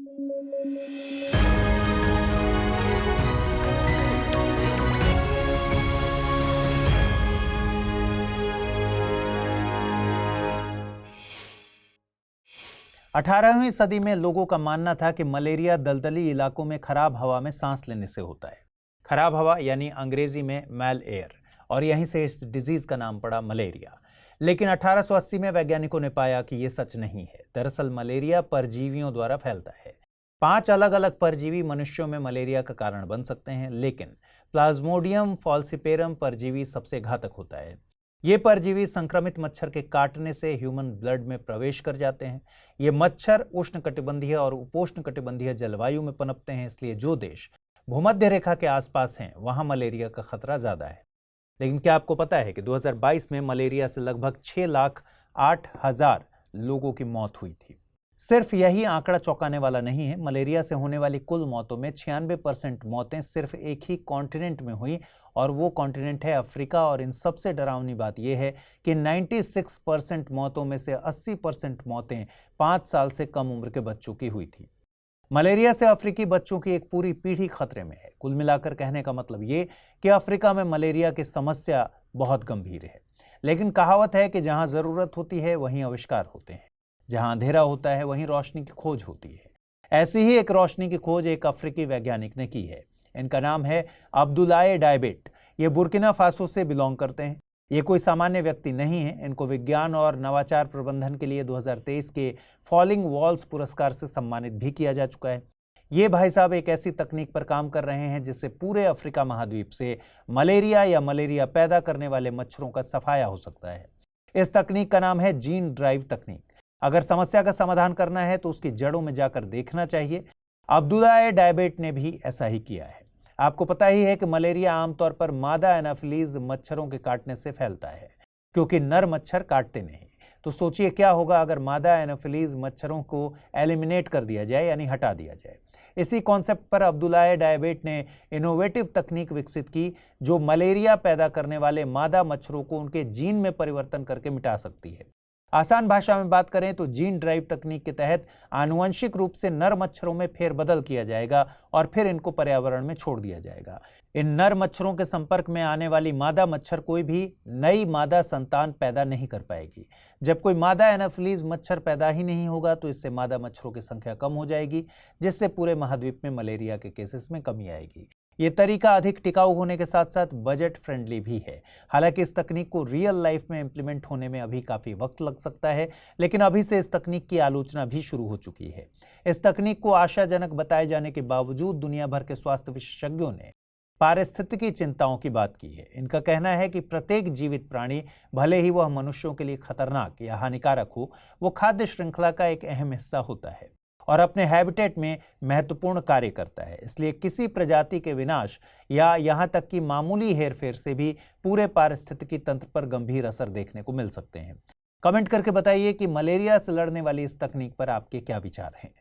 18वीं सदी में लोगों का मानना था कि मलेरिया दलदली इलाकों में खराब हवा में सांस लेने से होता है। खराब हवा यानी अंग्रेजी में मैल एयर, और यहीं से इस डिजीज का नाम पड़ा मलेरिया। लेकिन 1880 में वैज्ञानिकों ने पाया कि यह सच नहीं है। दरअसल मलेरिया परजीवियों द्वारा फैलता है। 5 अलग अलग परजीवी मनुष्यों में मलेरिया का कारण बन सकते हैं, लेकिन प्लाज्मोडियम फॉल्सिपेरम परजीवी सबसे घातक होता है। ये परजीवी संक्रमित मच्छर के काटने से ह्यूमन ब्लड में प्रवेश कर जाते हैं। ये मच्छर उष्णकटिबंधीय और उपोष्णकटिबंधीय जलवायु में पनपते हैं, इसलिए जो देश भूमध्य रेखा के आसपास हैं वहां मलेरिया का खतरा ज्यादा है। लेकिन क्या आपको पता है कि 2022 में मलेरिया से लगभग 6,08,000 लोगों की मौत हुई थी। सिर्फ यही आंकड़ा चौंकाने वाला नहीं है। मलेरिया से होने वाली कुल मौतों में 96% मौतें सिर्फ एक ही कॉन्टिनेंट में हुई, और वो कॉन्टिनेंट है अफ्रीका। और इन सबसे डरावनी बात यह है कि 96% मौतों में से 80% मौतें 5 साल से कम उम्र के बच्चों की हुई थी। मलेरिया से अफ्रीकी बच्चों की एक पूरी पीढ़ी खतरे में है। कुल मिलाकर कहने का मतलब ये कि अफ्रीका में मलेरिया की समस्या बहुत गंभीर है। लेकिन कहावत है कि जहां जरूरत होती है वहीं आविष्कार होते हैं, जहां अंधेरा होता है वहीं रोशनी की खोज होती है। ऐसी ही एक रोशनी की खोज एक अफ्रीकी वैज्ञानिक ने की है। इनका नाम है अब्दुल्लाह डायबेट। ये बुर्किना फासो से बिलोंग करते हैं। ये कोई सामान्य व्यक्ति नहीं है। इनको विज्ञान और नवाचार प्रबंधन के लिए 2023 के फॉलिंग वॉल्स पुरस्कार से सम्मानित भी किया जा चुका है। ये भाई साहब एक ऐसी तकनीक पर काम कर रहे हैं जिससे पूरे अफ्रीका महाद्वीप से मलेरिया या मलेरिया पैदा करने वाले मच्छरों का सफाया हो सकता है। इस तकनीक का नाम है जीन ड्राइव तकनीक। अगर समस्या का समाधान करना है तो उसकी जड़ों में जाकर देखना चाहिए। अब्दुल्लाह डायबेट ने भी ऐसा ही किया है। आपको पता ही है कि मलेरिया आमतौर पर मादा एनाफिलीज मच्छरों के काटने से फैलता है, क्योंकि नर मच्छर काटते नहीं। तो सोचिए क्या होगा अगर मादा एनाफिलीज मच्छरों को एलिमिनेट कर दिया जाए, यानी हटा दिया जाए। इसी कॉन्सेप्ट पर अब्दुल्लाह डायबेट ने इनोवेटिव तकनीक विकसित की जो मलेरिया पैदा करने वाले मादा मच्छरों को उनके जीन में परिवर्तन करके मिटा सकती है। आसान भाषा में बात करें तो जीन ड्राइव तकनीक के तहत आनुवंशिक रूप से नर मच्छरों में फेरबदल किया जाएगा और फिर इनको पर्यावरण में छोड़ दिया जाएगा। इन नर मच्छरों के संपर्क में आने वाली मादा मच्छर कोई भी नई मादा संतान पैदा नहीं कर पाएगी। जब कोई मादा एनाफिलीज मच्छर पैदा ही नहीं होगा तो इससे मादा मच्छरों की संख्या कम हो जाएगी, जिससे पूरे महाद्वीप में मलेरिया के केसेस में कमी आएगी। ये तरीका अधिक टिकाऊ होने के साथ साथ बजट फ्रेंडली भी है। हालांकि इस तकनीक को रियल लाइफ में इंप्लीमेंट होने में अभी काफी वक्त लग सकता है, लेकिन अभी से इस तकनीक की आलोचना भी शुरू हो चुकी है। इस तकनीक को आशाजनक बताए जाने के बावजूद दुनिया भर के स्वास्थ्य विशेषज्ञों ने पारिस्थितिकी चिंताओं की बात की है। इनका कहना है कि प्रत्येक जीवित प्राणी, भले ही वह मनुष्यों के लिए खतरनाक या हानिकारक हो, वो खाद्य श्रृंखला का एक अहम हिस्सा होता है और अपने हैबिटेट में महत्वपूर्ण कार्य करता है। इसलिए किसी प्रजाति के विनाश या यहां तक कि मामूली हेरफेर से भी पूरे पारिस्थितिकी तंत्र पर गंभीर असर देखने को मिल सकते हैं। कमेंट करके बताइए कि मलेरिया से लड़ने वाली इस तकनीक पर आपके क्या विचार हैं।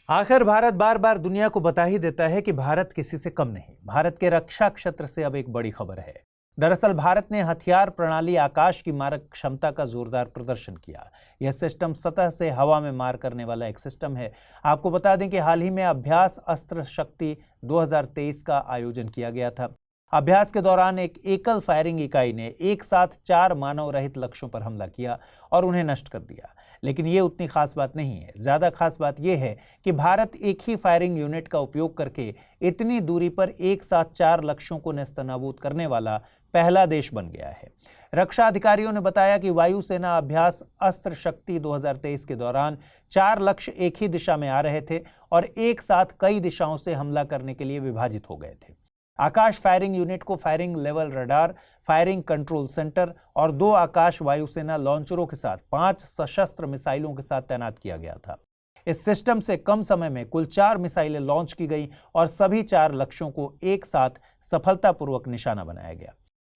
आखिर भारत बार बार दुनिया को बता ही देता है कि भारत किसी से कम नहीं। भारत के रक्षा क्षेत्र से अब एक बड़ी खबर है। दरअसल भारत ने हथियार प्रणाली आकाश की मारक क्षमता का जोरदार प्रदर्शन किया। यह सिस्टम सतह से हवा में मार करने वाला एक सिस्टम है। आपको बता दें कि हाल ही में अभ्यास अस्त्र शक्ति 2023 का आयोजन किया गया था। अभ्यास के दौरान एक एकल फायरिंग इकाई ने एक साथ 4 मानव रहित लक्ष्यों पर हमला किया और उन्हें नष्ट कर दिया। लेकिन ये उतनी खास बात नहीं है। ज्यादा खास बात यह है कि भारत एक ही फायरिंग यूनिट का उपयोग करके इतनी दूरी पर एक साथ 4 लक्ष्यों को नेस्तनाबूद करने वाला पहला देश बन गया है। रक्षा अधिकारियों ने बताया कि वायुसेना अभ्यास अस्त्र शक्ति 2023 के दौरान 4 लक्ष्य एक ही दिशा में आ रहे थे और एक साथ कई दिशाओं से हमला करने के लिए विभाजित हो गए थे। आकाश फायरिंग यूनिट को firing level radar, firing control centre और 2 आकाश वायुसेना लॉन्चरों के साथ 5 सशस्त्र मिसाइलों के साथ तैनात किया गया था। इस सिस्टम से कम समय में कुल 4 मिसाइलें लॉन्च की गई और सभी 4 लक्ष्यों को एक साथ सफलतापूर्वक निशाना बनाया गया।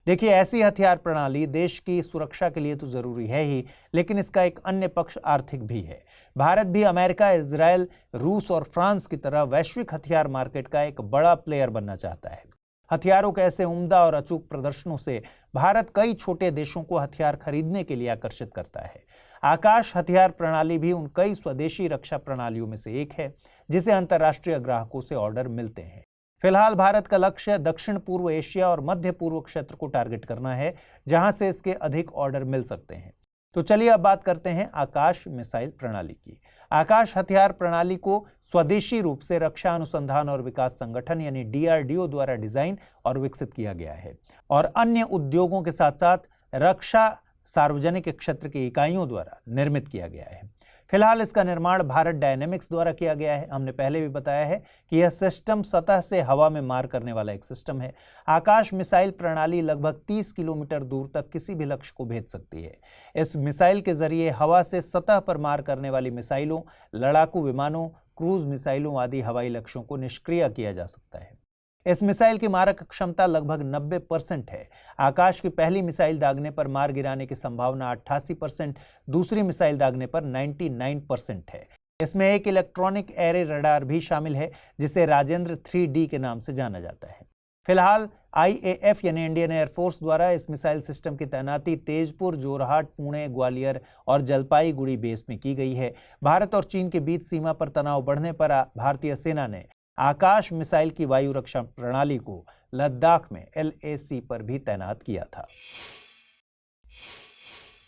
देखिए, ऐसी हथियार प्रणाली देश की सुरक्षा के लिए तो जरूरी है ही, लेकिन इसका एक अन्य पक्ष आर्थिक भी है। भारत भी अमेरिका, इजरायल, रूस और फ्रांस की तरह वैश्विक हथियार मार्केट का एक बड़ा प्लेयर बनना चाहता है। हथियारों के ऐसे उम्दा और अचूक प्रदर्शनों से भारत कई छोटे देशों को हथियार खरीदने के लिए आकर्षित करता है। आकाश हथियार प्रणाली भी उन कई स्वदेशी रक्षा प्रणालियों में से एक है जिसे अंतर्राष्ट्रीय ग्राहकों से ऑर्डर मिलते हैं। फिलहाल भारत का लक्ष्य दक्षिण पूर्व एशिया और मध्य पूर्व क्षेत्र को टारगेट करना है, जहां से इसके अधिक ऑर्डर मिल सकते हैं। तो चलिए अब बात करते हैं आकाश मिसाइल प्रणाली की। आकाश हथियार प्रणाली को स्वदेशी रूप से रक्षा अनुसंधान और विकास संगठन यानी DRDO द्वारा डिजाइन और विकसित किया गया है और अन्य उद्योगों के साथ साथ रक्षा सार्वजनिक क्षेत्र की इकाइयों द्वारा निर्मित किया गया है। फिलहाल इसका निर्माण भारत डायनेमिक्स द्वारा किया गया है। हमने पहले भी बताया है कि यह सिस्टम सतह से हवा में मार करने वाला एक सिस्टम है। आकाश मिसाइल प्रणाली लगभग 30 किलोमीटर दूर तक किसी भी लक्ष्य को भेज सकती है। इस मिसाइल के जरिए हवा से सतह पर मार करने वाली मिसाइलों, लड़ाकू विमानों, क्रूज मिसाइलों आदि हवाई लक्ष्यों को निष्क्रिय किया जा सकता है। इस मिसाइल की मारक क्षमता लगभग 90% है। आकाश की पहली मिसाइल दागने पर मार गिराने की संभावना 88%, दूसरी मिसाइल दागने पर 99% है। इसमें एक इलेक्ट्रॉनिक एरे रडार भी शामिल है जिसे राजेंद्र 3D के नाम से जाना जाता है। फिलहाल IAF यानी इंडियन एयरफोर्स द्वारा इस मिसाइल सिस्टम की तैनाती तेजपुर, जोरहाट, पुणे, ग्वालियर और जलपाईगुड़ी बेस में की गई है। भारत और चीन के बीच सीमा पर तनाव बढ़ने पर भारतीय सेना ने आकाश मिसाइल की वायु रक्षा प्रणाली को लद्दाख में LAC पर भी तैनात किया था।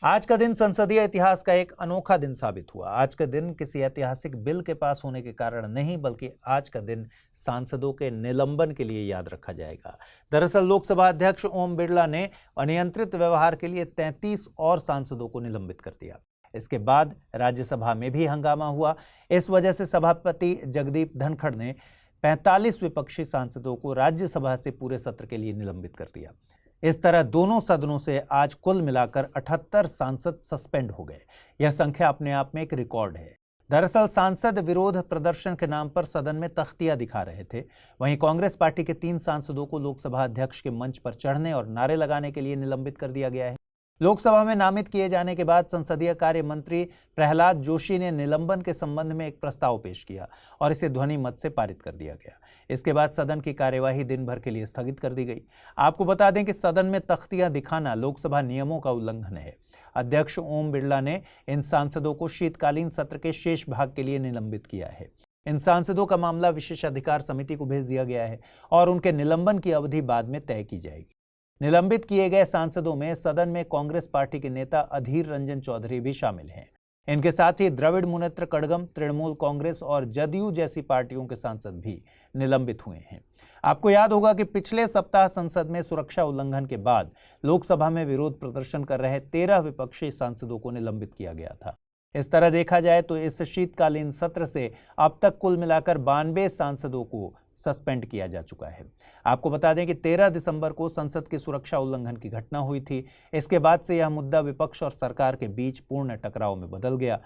आज का दिन संसदीय इतिहास का एक अनोखा दिन साबित हुआ। आज का दिन किसी ऐतिहासिक बिल के पास होने के कारण नहीं, बल्कि आज का दिन सांसदों के निलंबन के लिए याद रखा जाएगा। दरअसल लोकसभा अध्यक्ष ओम बिरला ने अनियंत्रित व्यवहार के लिए 33 और सांसदों को निलंबित कर दिया। इसके बाद राज्यसभा में भी हंगामा हुआ। इस वजह से सभापति जगदीप धनखड़ ने 45 विपक्षी सांसदों को राज्यसभा से पूरे सत्र के लिए निलंबित कर दिया। इस तरह दोनों सदनों से आज कुल मिलाकर 78 सांसद सस्पेंड हो गए। यह संख्या अपने आप में एक रिकॉर्ड है। दरअसल सांसद विरोध प्रदर्शन के नाम पर सदन में तख्तियां दिखा रहे थे। वहीं कांग्रेस पार्टी के 3 सांसदों को लोकसभा अध्यक्ष के मंच पर चढ़ने और नारे लगाने के लिए निलंबित कर दिया गया है। लोकसभा में नामित किए जाने के बाद संसदीय कार्य मंत्री प्रहलाद जोशी ने निलंबन के संबंध में एक प्रस्ताव पेश किया और इसे ध्वनि मत से पारित कर दिया गया। इसके बाद सदन की कार्यवाही दिन भर के लिए स्थगित कर दी गई। आपको बता दें कि सदन में तख्तियां दिखाना लोकसभा नियमों का उल्लंघन है। अध्यक्ष ओम बिरला ने इन सांसदों को शीतकालीन सत्र के शेष भाग के लिए निलंबित किया है। इन सांसदों का मामला विशेषाधिकार समिति को भेज दिया गया है और उनके निलंबन की अवधि बाद में तय की जाएगी। निलंबित किए गए सांसदों में सदन में कांग्रेस पार्टी के नेता अधीर रंजन चौधरी भी शामिल हैं। इनके साथ ही द्रविड़ मुनेत्र कड़गम, तृणमूल कांग्रेस और जदयू जैसी पार्टियों के सांसद भी निलंबित हुए हैं। आपको याद होगा कि पिछले सप्ताह संसद में सुरक्षा उल्लंघन के बाद लोकसभा में विरोध प्रदर्शन कर रहे 13 विपक्षी सांसदों को निलंबित किया गया था। इस तरह देखा जाए तो इस शीतकालीन सत्र से अब तक कुल मिलाकर 92 सांसदों को सस्पेंड किया जा चुका है। आपको बता दें कि 13 दिसंबर को संसद की सुरक्षा उल्लंघन की घटना हुई थी। इसके बाद से यह मुद्दा विपक्ष और सरकार के बीच पूर्ण टकराव में बदल गया।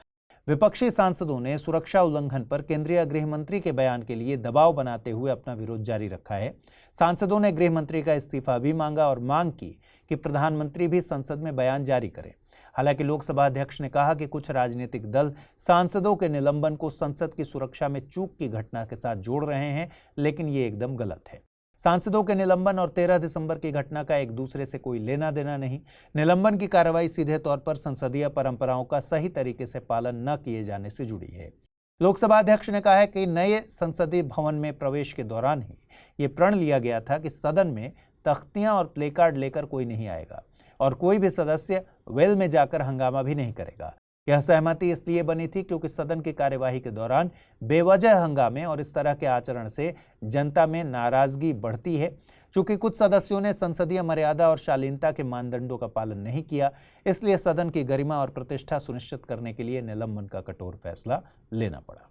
विपक्षी सांसदों ने सुरक्षा उल्लंघन पर केंद्रीय गृह मंत्री के बयान के लिए दबाव बनाते हुए अपना विरोध जारी रखा है। सांसदों ने गृह मंत्री का इस्तीफा भी मांगा और मांग की कि प्रधानमंत्री भी संसद में बयान जारी करें। हालांकि लोकसभा अध्यक्ष ने कहा कि कुछ राजनीतिक दल सांसदों के निलंबन को संसद की सुरक्षा में चूक की घटना के साथ जोड़ रहे हैं, लेकिन ये एकदम गलत है। सांसदों के निलंबन और 13 दिसंबर की घटना का एक दूसरे से कोई लेना देना नहीं। निलंबन की कार्रवाई सीधे तौर पर संसदीय परंपराओं का सही तरीके से पालन न किए जाने से जुड़ी है। लोकसभा अध्यक्ष ने कहा है कि नए संसदीय भवन में प्रवेश के दौरान ही ये प्रण लिया गया था कि सदन में तख्तियां और प्लेकार्ड लेकर कोई नहीं आएगा और कोई भी सदस्य वेल में जाकर हंगामा भी नहीं करेगा। यह सहमति इसलिए बनी थी क्योंकि सदन की कार्यवाही के दौरान बेवजह हंगामे और इस तरह के आचरण से जनता में नाराजगी बढ़ती है। चूंकि कुछ सदस्यों ने संसदीय मर्यादा और शालीनता के मानदंडों का पालन नहीं किया, इसलिए सदन की गरिमा और प्रतिष्ठा सुनिश्चित करने के लिए निलंबन का कठोर फैसला लेना पड़ा।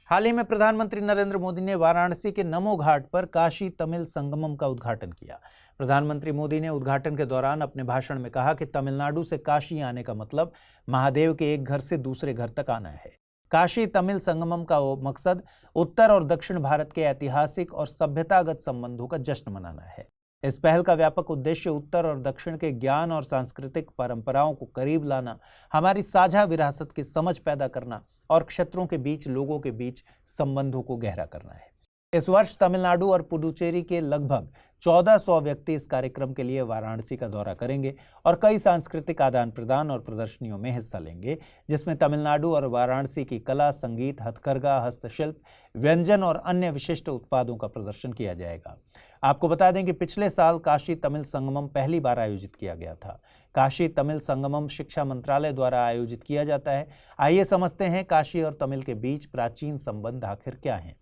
हाल ही में प्रधानमंत्री नरेंद्र मोदी ने वाराणसी के नमो घाट पर काशी तमिल संगमम का उद्घाटन किया। प्रधानमंत्री मोदी ने उद्घाटन के दौरान अपने भाषण में कहा कि तमिलनाडु से काशी आने का मतलब महादेव के एक घर से दूसरे घर तक आना है। काशी तमिल संगमम का मकसद उत्तर और दक्षिण भारत के ऐतिहासिक और सभ्यतागत संबंधों का जश्न मनाना है। इस पहल का व्यापक उद्देश्य उत्तर और दक्षिण के ज्ञान और सांस्कृतिक परंपराओं को करीब लाना, हमारी साझा विरासत की समझ पैदा करना और क्षेत्रों के बीच लोगों के बीच संबंधों को गहरा करना है। इस वर्ष तमिलनाडु और पुडुचेरी के लगभग 1400 व्यक्ति इस कार्यक्रम के लिए वाराणसी का दौरा करेंगे और कई सांस्कृतिक आदान प्रदान और प्रदर्शनियों में हिस्सा लेंगे, जिसमें तमिलनाडु और वाराणसी की कला, संगीत, हथकरघा, हस्तशिल्प, व्यंजन और अन्य विशिष्ट उत्पादों का प्रदर्शन किया जाएगा। आपको बता दें कि पिछले साल काशी तमिल संगमम पहली बार आयोजित किया गया था। काशी तमिल संगमम शिक्षा मंत्रालय द्वारा आयोजित किया जाता है। आइए समझते हैं काशी और तमिल के बीच प्राचीन संबंध आखिर क्या हैं।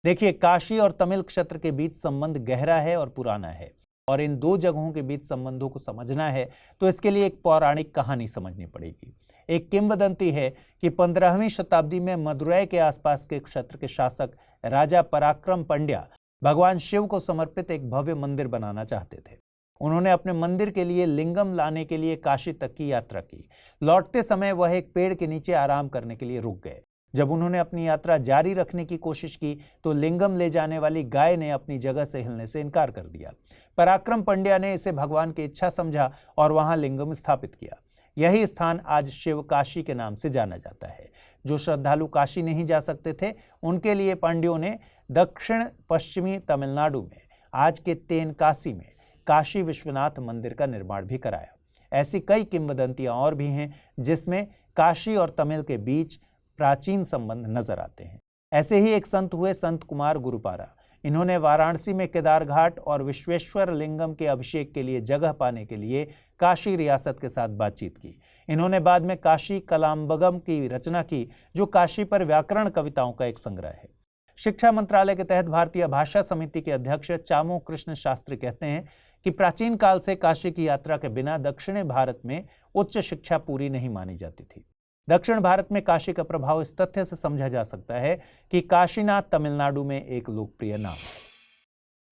देखिए, काशी और तमिल क्षेत्र के बीच संबंध गहरा है और पुराना है, और इन दो जगहों के बीच संबंधों को समझना है तो इसके लिए एक पौराणिक कहानी समझनी पड़ेगी। एक किंवदंती है कि 15वीं शताब्दी में मदुरै के आसपास के क्षेत्र के शासक राजा पराक्रम पंड्या भगवान शिव को समर्पित एक भव्य मंदिर बनाना चाहते थे। उन्होंने अपने मंदिर के लिए लिंगम लाने के लिए काशी तक की यात्रा की। लौटते समय वह एक पेड़ के नीचे आराम करने के लिए रुक गए। जब उन्होंने अपनी यात्रा जारी रखने की कोशिश की तो लिंगम ले जाने वाली गाय ने अपनी जगह से हिलने से इनकार कर दिया। पराक्रम पंड्या ने इसे भगवान की इच्छा समझा और वहां लिंगम स्थापित किया। यही स्थान आज शिव काशी के नाम से जाना जाता है। जो श्रद्धालु काशी नहीं जा सकते थे, उनके लिए पांड्यों ने दक्षिण पश्चिमी तमिलनाडु में आज के तेनकासी में काशी विश्वनाथ मंदिर का निर्माण भी कराया। ऐसी कई किंवदंतियां और भी हैं जिसमें काशी और तमिल के बीच प्राचीन संबंध नजर आते हैं। ऐसे ही एक संत हुए संत कुमार गुरुपारा। इन्होंने वाराणसी में केदार घाट और विश्वेश्वर लिंगम के अभिषेक के लिए जगह पाने के लिए काशी रियासत के साथ बातचीत की। इन्होंने बाद में काशी कलाम्बगम की रचना की, जो काशी पर व्याकरण कविताओं का एक संग्रह है। शिक्षा मंत्रालय के तहत भारतीय भाषा समिति के अध्यक्ष चामो कृष्ण शास्त्री कहते हैं कि प्राचीन काल से काशी की यात्रा के बिना दक्षिणी भारत में उच्च शिक्षा पूरी नहीं मानी जाती थी। दक्षिण भारत में काशी का प्रभाव इस तथ्य से समझा जा सकता है कि काशीनाथ तमिलनाडु में एक लोकप्रिय नाम है।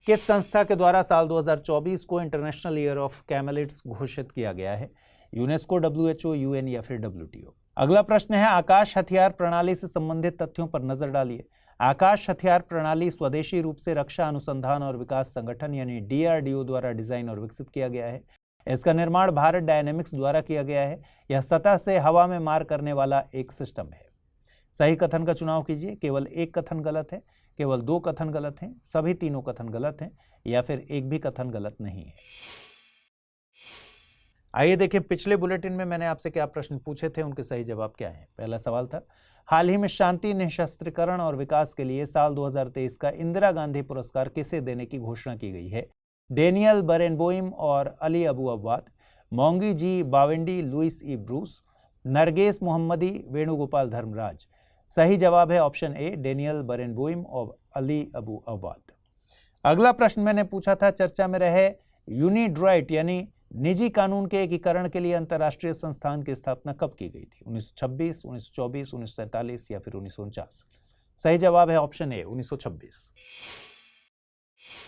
किस संस्था के द्वारा साल 2024 को इंटरनेशनल ईयर ऑफ कैमेलिड्स घोषित किया गया है? यूनेस्को, WHO, UN या फिर WTO? अगला प्रश्न है, आकाश हथियार प्रणाली से संबंधित तथ्यों पर नजर डालिए। आकाश हथियार प्रणाली स्वदेशी रूप से रक्षा अनुसंधान और विकास संगठन यानी DRDO द्वारा डिजाइन और विकसित किया गया है। इसका निर्माण भारत डायनेमिक्स द्वारा किया गया है। यह सतह से हवा में मार करने वाला एक सिस्टम है। सही कथन का चुनाव कीजिए। केवल एक कथन गलत है, केवल दो कथन गलत हैं, सभी तीनों कथन गलत हैं, या फिर एक भी कथन गलत नहीं है। आइए देखें, पिछले बुलेटिन में मैंने आपसे क्या प्रश्न पूछे थे, उनके सही जवाब क्या हैं। पहला सवाल था, हाल ही में शांति, निशस्त्रीकरण और विकास के लिए साल 2023 का इंदिरा गांधी पुरस्कार किसे देने की घोषणा की गई है? डेनियल बरेनबोइम और अली अबू अव्वाद, मोंगी जी बावेंडी, लुइस ई ब्रूस, नरगेस मोहम्मदी, वेणुगोपाल धर्मराज। सही जवाब है ऑप्शन ए, डेनियल बरेनबोइम और अली अबू अव्वाद। अगला प्रश्न मैंने पूछा था, चर्चा में रहे यूनिड्रॉइट यानी निजी कानून के एकीकरण के लिए अंतर्राष्ट्रीय संस्थान की स्थापना कब की गई थी? 1926, 1924, 1947 या फिर 1949? सही जवाब है ऑप्शन ए, 1926।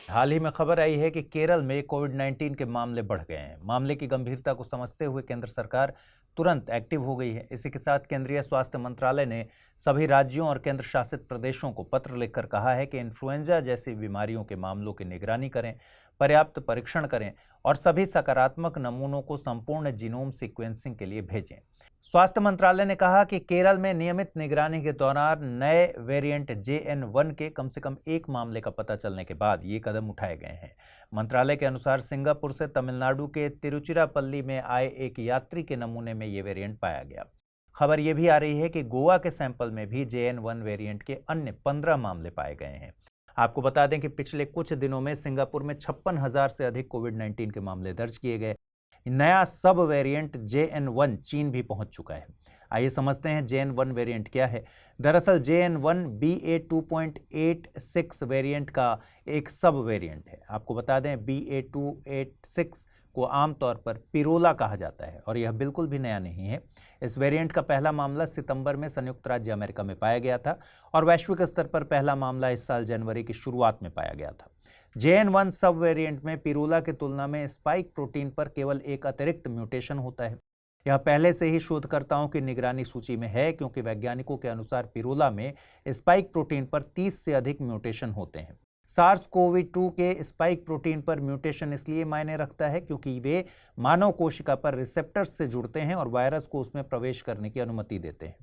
हाल ही में खबर आई है कि केरल में कोविड-19 के मामले बढ़ गए हैं। मामले की गंभीरता को समझते हुए केंद्र सरकार तुरंत एक्टिव हो गई है। इसी के साथ केंद्रीय स्वास्थ्य मंत्रालय ने सभी राज्यों और केंद्र शासित प्रदेशों को पत्र लिखकर कहा है कि इन्फ्लुएंजा जैसी बीमारियों के मामलों की निगरानी करें, पर्याप्त परीक्षण करें और सभी सकारात्मक नमूनों को संपूर्ण जीनोम सीक्वेंसिंग के लिए भेजें। स्वास्थ्य मंत्रालय ने कहा कि केरल में नियमित निगरानी के दौरान नए वेरिएंट JN1 के कम से कम एक मामले का पता चलने के बाद ये कदम उठाए गए हैं। मंत्रालय के अनुसार सिंगापुर से तमिलनाडु के तिरुचिरापल्ली में आए एक यात्री के नमूने में ये वेरिएंट पाया गया। खबर ये भी आ रही है कि गोवा के सैंपल में भी JN1 वेरिएंट के अन्य 15 मामले पाए गए हैं। आपको बता दें कि पिछले कुछ दिनों में सिंगापुर में 56,000 से अधिक कोविड-19 के मामले दर्ज किए गए। नया सब वेरिएंट JN1 चीन भी पहुंच चुका है। आइए समझते हैं JN1 वेरिएंट क्या है। दरअसल JN1 BA.2.86 वेरिएंट का एक सब वेरिएंट है। आपको बता दें BA.2.86 को आमतौर पर पिरोला कहा जाता है और यह बिल्कुल भी नया नहीं है। इस वेरिएंट का पहला मामला सितंबर में संयुक्त राज्य अमेरिका में पाया गया था और वैश्विक स्तर पर पहला मामला इस साल जनवरी की शुरुआत में पाया गया था। JN1 सब वेरिएंट में पिरोला की तुलना में स्पाइक प्रोटीन पर केवल एक अतिरिक्त म्यूटेशन होता है। यह पहले से ही शोधकर्ताओं की निगरानी सूची में है क्योंकि वैज्ञानिकों के अनुसार पिरोला में स्पाइक प्रोटीन पर 30 से अधिक म्यूटेशन होते हैं। SARS-CoV-2 के स्पाइक प्रोटीन पर म्यूटेशन इसलिए मायने रखता है क्योंकि वे मानव कोशिका पर रिसेप्टर्स से जुड़ते हैं और वायरस को उसमें प्रवेश करने की अनुमति देते हैं।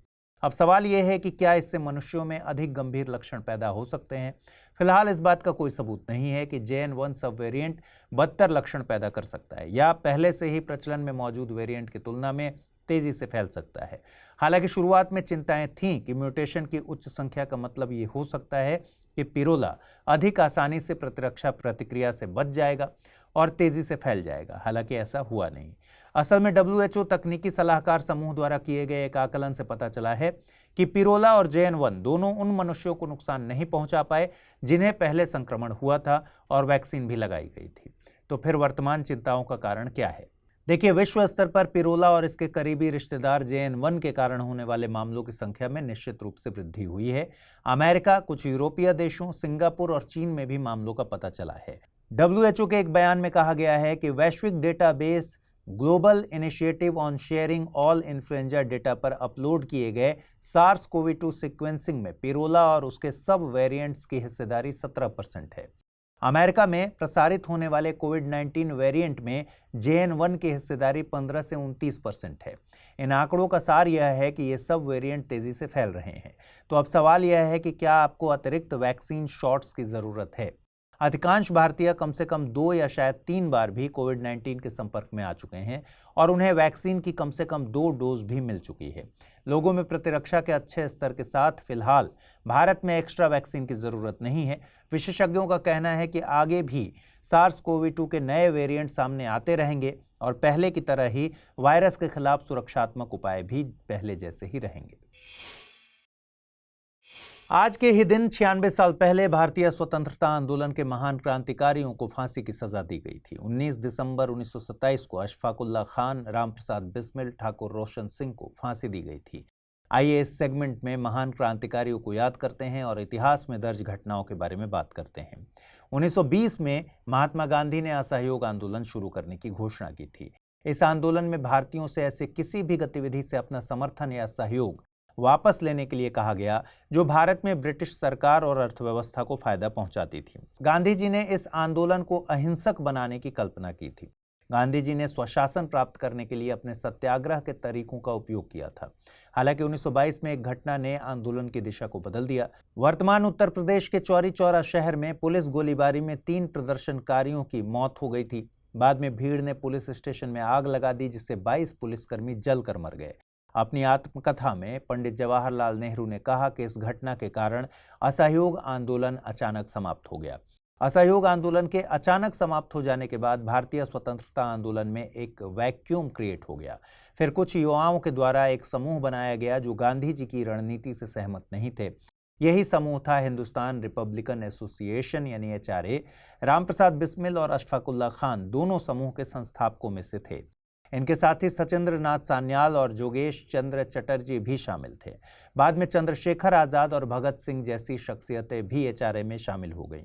अब सवाल यह है कि क्या इससे मनुष्यों में अधिक गंभीर लक्षण पैदा हो सकते हैं। फिलहाल इस बात का कोई सबूत नहीं है कि JN1 सब वेरिएंट बदतर लक्षण पैदा कर सकता है या पहले से ही प्रचलन में मौजूद वेरिएंट की तुलना में तेजी से फैल सकता है। हालांकि शुरुआत में चिंताएं थीं कि म्यूटेशन की उच्च संख्या का मतलब ये हो सकता है कि पिरोला अधिक आसानी से प्रतिरक्षा प्रतिक्रिया से बच जाएगा और तेजी से फैल जाएगा। हालांकि ऐसा हुआ नहीं। असल में WHO तकनीकी सलाहकार समूह द्वारा किए गए एक आकलन से पता चला है कि पिरोला और JN1 दोनों उन मनुष्यों को नुकसान नहीं पहुंचा पाए जिन्हें पहले संक्रमण हुआ था और वैक्सीन भी लगाई गई थी। तो फिर वर्तमान चिंताओं का कारण क्या है? देखिए, विश्व स्तर पर पिरोला और इसके करीबी रिश्तेदार JN1 के कारण होने वाले मामलों की संख्या में निश्चित रूप से वृद्धि हुई है। अमेरिका, कुछ यूरोपीय देशों, सिंगापुर और चीन में भी मामलों का पता चला है। WHO के एक बयान में कहा गया है कि वैश्विक database global initiative on sharing all influenza data पर अपलोड किए गए SARS-CoV-2 सीक्वेंसिंग में पिरोला और उसके सब वेरिएंट्स की हिस्सेदारी 17% है। अमेरिका में प्रसारित होने वाले कोविड-19 वेरिएंट में JN1 की हिस्सेदारी 15 से 29% है। इन आंकड़ों का सार यह है कि ये सब वेरिएंट तेजी से फैल रहे हैं। तो अब सवाल यह है कि क्या आपको अतिरिक्त वैक्सीन शॉट्स की जरूरत है? अधिकांश भारतीय कम से कम 2 या शायद 3 बार भी कोविड-19 के संपर्क में आ चुके हैं और उन्हें वैक्सीन की कम से कम 2 डोज भी मिल चुकी है। लोगों में प्रतिरक्षा के अच्छे स्तर के साथ फिलहाल भारत में एक्स्ट्रा वैक्सीन की जरूरत नहीं है। विशेषज्ञों का कहना है कि आगे भी SARS-CoV-2 के नए वेरिएंट सामने आते रहेंगे और पहले की तरह ही वायरस के खिलाफ सुरक्षात्मक उपाय भी पहले जैसे ही रहेंगे। आज के ही दिन 96 साल पहले भारतीय स्वतंत्रता आंदोलन के महान क्रांतिकारियों को फांसी की सजा दी गई थी। 19 दिसंबर 1927 को अशफाक उल्लाह खान, रामप्रसाद बिस्मिल, ठाकुर रोशन सिंह को फांसी दी गई थी। आइए इस सेगमेंट में महान क्रांतिकारियों को याद करते हैं और इतिहास में दर्ज घटनाओं के बारे में बात करते हैं। 1920 में महात्मा गांधी ने असहयोग आंदोलन शुरू करने की घोषणा की थी। इस आंदोलन में भारतीयों से ऐसे किसी भी गतिविधि से अपना समर्थन या सहयोग वापस लेने के लिए कहा गया जो भारत में ब्रिटिश सरकार और अर्थव्यवस्था को फायदा पहुंचाती थी। गांधी जी ने इस आंदोलन को अहिंसक बनाने की कल्पना की थी। गांधी जी ने स्वशासन प्राप्त करने के लिए अपने सत्याग्रह के तरीकों का उपयोग किया था। हालांकि 1922 में एक घटना ने आंदोलन की दिशा को बदल दिया। वर्तमान उत्तर प्रदेश के चौरी चौरा शहर में पुलिस गोलीबारी में 3 प्रदर्शनकारियों की मौत हो गई थी। बाद में भीड़ ने पुलिस स्टेशन में आग लगा दी जिससे 22 पुलिसकर्मी जलकर मर गए। अपनी आत्मकथा में पंडित जवाहरलाल नेहरू ने कहा कि इस घटना के कारण असहयोग आंदोलन अचानक समाप्त हो गया। असहयोग आंदोलन के अचानक समाप्त हो जाने के बाद भारतीय स्वतंत्रता आंदोलन में एक वैक्यूम क्रिएट हो गया। फिर कुछ युवाओं के द्वारा एक समूह बनाया गया जो गांधी जी की रणनीति से सहमत नहीं थे। यही समूह था हिंदुस्तान रिपब्लिकन एसोसिएशन यानी HRA। रामप्रसाद बिस्मिल और अशफाक उल्लाह खान दोनों समूह के संस्थापकों में से थे। इनके साथ ही सचिंद्र नाथ सान्याल और जोगेश चंद्र चटर्जी भी शामिल थे। बाद में चंद्रशेखर आजाद और भगत सिंह जैसी शख्सियतें भी HRA में शामिल हो गईं।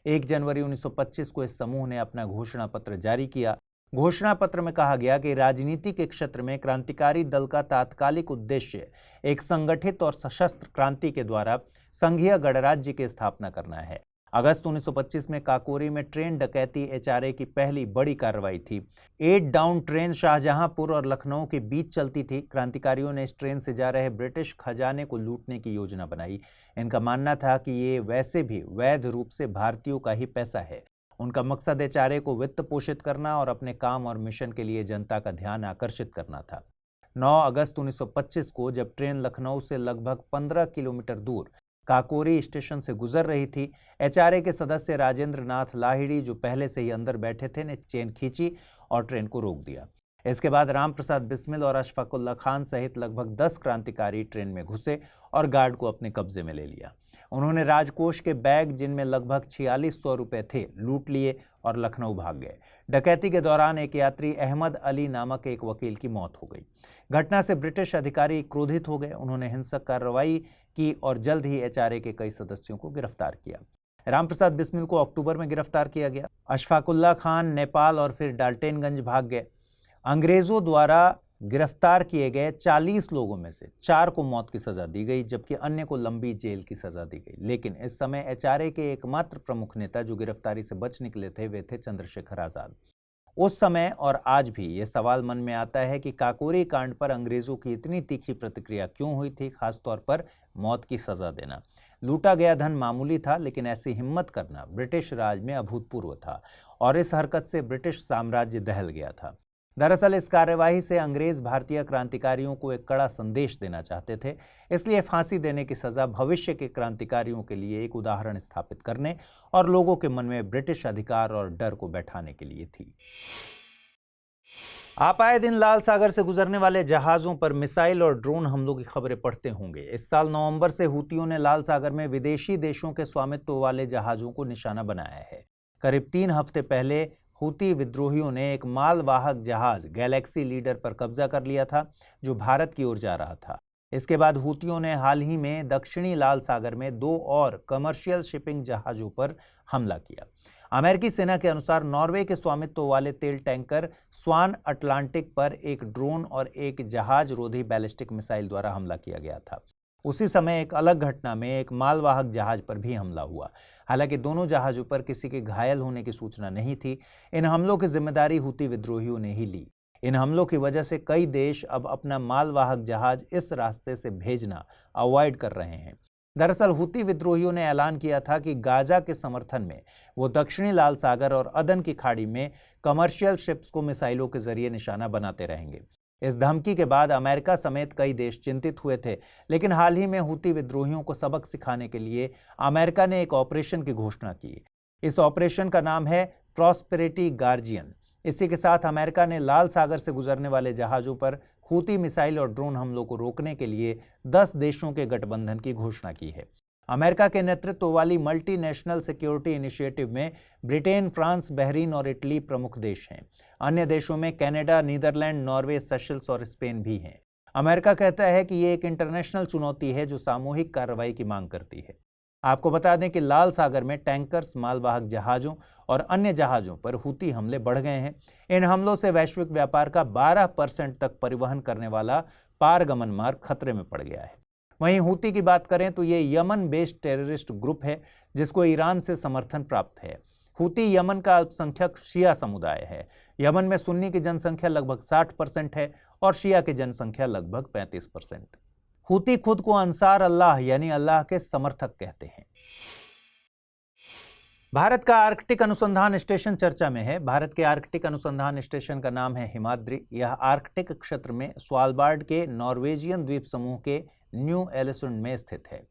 1 जनवरी 1925 को इस समूह ने अपना घोषणा पत्र जारी किया। घोषणा पत्र में कहा गया कि राजनीति के क्षेत्र में क्रांतिकारी दल का तात्कालिक उद्देश्य एक संगठित और सशस्त्र क्रांति के द्वारा संघीय गणराज्य की स्थापना करना है। अगस्त 1925 में काकोरी में ट्रेन डकैती HRA की पहली बड़ी कार्रवाई थी। 8 डाउन ट्रेन शाहजहांपुर और लखनऊ के बीच चलती थी। क्रांतिकारियों ने इस ट्रेन से जा रहे ब्रिटिश खजाने को लूटने की योजना बनाई। इनका मानना था कि ये वैसे भी वैध रूप से भारतीयों का ही पैसा है। उनका मकसद HRA को वित्त पोषित करना और अपने काम और मिशन के लिए जनता का ध्यान आकर्षित करना था। 9 अगस्त 1925 को जब ट्रेन लखनऊ से लगभग 15 किलोमीटर दूर काकोरी स्टेशन से गुजर रही थी, HRA के सदस्य राजेंद्र नाथ लाहिड़ी जो पहले से ही अंदर बैठे थे ने चेन खींची और ट्रेन को रोक दिया। इसके बाद रामप्रसाद बिस्मिल और अशफाक उल्लाह खान सहित लगभग 10 क्रांतिकारी ट्रेन में घुसे और गार्ड को अपने कब्जे में ले लिया। उन्होंने राजकोष के बैग जिनमें लगभग 4600 रुपए थे लूट लिए और लखनऊ भाग गए। डकैती के दौरान एक यात्री अहमद अली नामक एक वकील की मौत हो गई। घटना से ब्रिटिश अधिकारी क्रोधित हो गए। उन्होंने हिंसक कार्रवाई की और जल्द ही HRA के कई सदस्यों को गिरफ्तार किया। रामप्रसाद बिस्मिल को अक्टूबर में गिरफ्तार किया गया। अशफाक उल्लाह खान नेपाल और फिर डाल्टनगंज भाग गए। अंग्रेजों द्वारा गिरफ्तार किए गए 40 लोगों में से 4 को मौत की सजा दी गई जबकि अन्य को लंबी जेल की सजा दी गई। लेकिन इस समय HRA के एकमात्र प्रमुख नेता जो गिरफ्तारी से बच निकले थे वे थे चंद्रशेखर आजाद। उस समय और आज भी ये सवाल मन में आता है कि काकोरी कांड पर अंग्रेजों की इतनी तीखी प्रतिक्रिया क्यों हुई थी, खासतौर पर मौत की सजा देना। लूटा गया धन मामूली था, लेकिन ऐसी हिम्मत करना ब्रिटिश राज में अभूतपूर्व था और इस हरकत से ब्रिटिश साम्राज्य दहल गया था। दरअसल इस कार्यवाही से अंग्रेज भारतीय क्रांतिकारियों को एक कड़ा संदेश देना चाहते थे, इसलिए फांसी देने की सजा भविष्य के क्रांतिकारियों के लिए एक उदाहरण स्थापित करने और लोगों के मन में ब्रिटिश अधिकार और डर को बैठाने के लिए थी। आप आए दिन लाल सागर से गुजरने वाले जहाजों पर मिसाइल और ड्रोन हमलों की खबरें पढ़ते होंगे। इस साल नवंबर से हूतियों ने लाल सागर में विदेशी देशों के स्वामित्व वाले जहाजों को निशाना बनाया है। करीब 3 हफ्ते पहले हूती विद्रोहियों ने एक मालवाहक जहाज गैलेक्सी लीडर पर कब्जा कर लिया था, जो भारत की ओर जा रहा था। इसके बाद हूतियों ने हाल ही में दक्षिणी लाल सागर में 2 और कमर्शियल शिपिंग जहाजों पर हमला किया। अमेरिकी सेना के अनुसार नॉर्वे के स्वामित्व वाले तेल टैंकर स्वान अटलांटिक पर एक ड्रोन और एक जहाज रोधी बैलिस्टिक मिसाइल द्वारा हमला किया गया था। उसी समय एक अलग घटना में एक मालवाहक जहाज पर भी हमला हुआ। हालांकि दोनों जहाजों पर किसी के घायल होने की सूचना नहीं थी। इन हमलों की जिम्मेदारी हूती विद्रोहियों ने ही ली। इन हमलों की वजह से कई देश अब अपना मालवाहक जहाज इस रास्ते से भेजना अवॉइड कर रहे हैं। दरअसल हूती विद्रोहियों ने ऐलान किया था कि गाजा के समर्थन में वो दक्षिणी लाल सागर और अदन की खाड़ी में कमर्शियल शिप्स को मिसाइलों के जरिए निशाना बनाते रहेंगे। इस धमकी के बाद अमेरिका समेत कई देश चिंतित हुए थे, लेकिन हाल ही में हूती विद्रोहियों को सबक सिखाने के लिए अमेरिका ने एक ऑपरेशन की घोषणा की। इस ऑपरेशन का नाम है प्रॉस्पेरिटी गार्जियन। इसी के साथ अमेरिका ने लाल सागर से गुजरने वाले जहाजों पर हूती मिसाइल और ड्रोन हमलों को रोकने के लिए 10 देशों के गठबंधन की घोषणा की है। अमेरिका के नेतृत्व वाली मल्टीनेशनल सिक्योरिटी इनिशिएटिव में ब्रिटेन, फ्रांस, बहरीन और इटली प्रमुख देश हैं। अन्य देशों में कनाडा, नीदरलैंड, नॉर्वे, सेशल्स और स्पेन भी हैं। अमेरिका कहता है कि ये एक इंटरनेशनल चुनौती है जो सामूहिक कार्रवाई की मांग करती है। आपको बता दें कि लाल सागर में टैंकर्स, मालवाहक जहाजों और अन्य जहाजों पर हूती हमले बढ़ गए हैं। इन हमलों से वैश्विक व्यापार का 12% तक परिवहन करने वाला पारगमन मार्ग खतरे में पड़ गया है। वहीं हूती की बात करें तो ये यमन बेस्ड टेररिस्ट ग्रुप है, जिसको ईरान से समर्थन प्राप्त है। हूती यमन का अल्पसंख्यक शिया समुदाय है। यमन में सुन्नी की जनसंख्या लगभग 60% है और शिया की जनसंख्या लगभग 35%। हूती खुद को अंसार अल्लाह यानी अल्लाह के समर्थक कहते हैं। भारत का आर्कटिक अनुसंधान स्टेशन चर्चा में है। भारत के आर्कटिक अनुसंधान स्टेशन का नाम है हिमाद्री। यह आर्कटिक क्षेत्र में स्वालबार्ड के नॉर्वेजियन द्वीप समूह के न्यू एलिसुंड में स्थित है।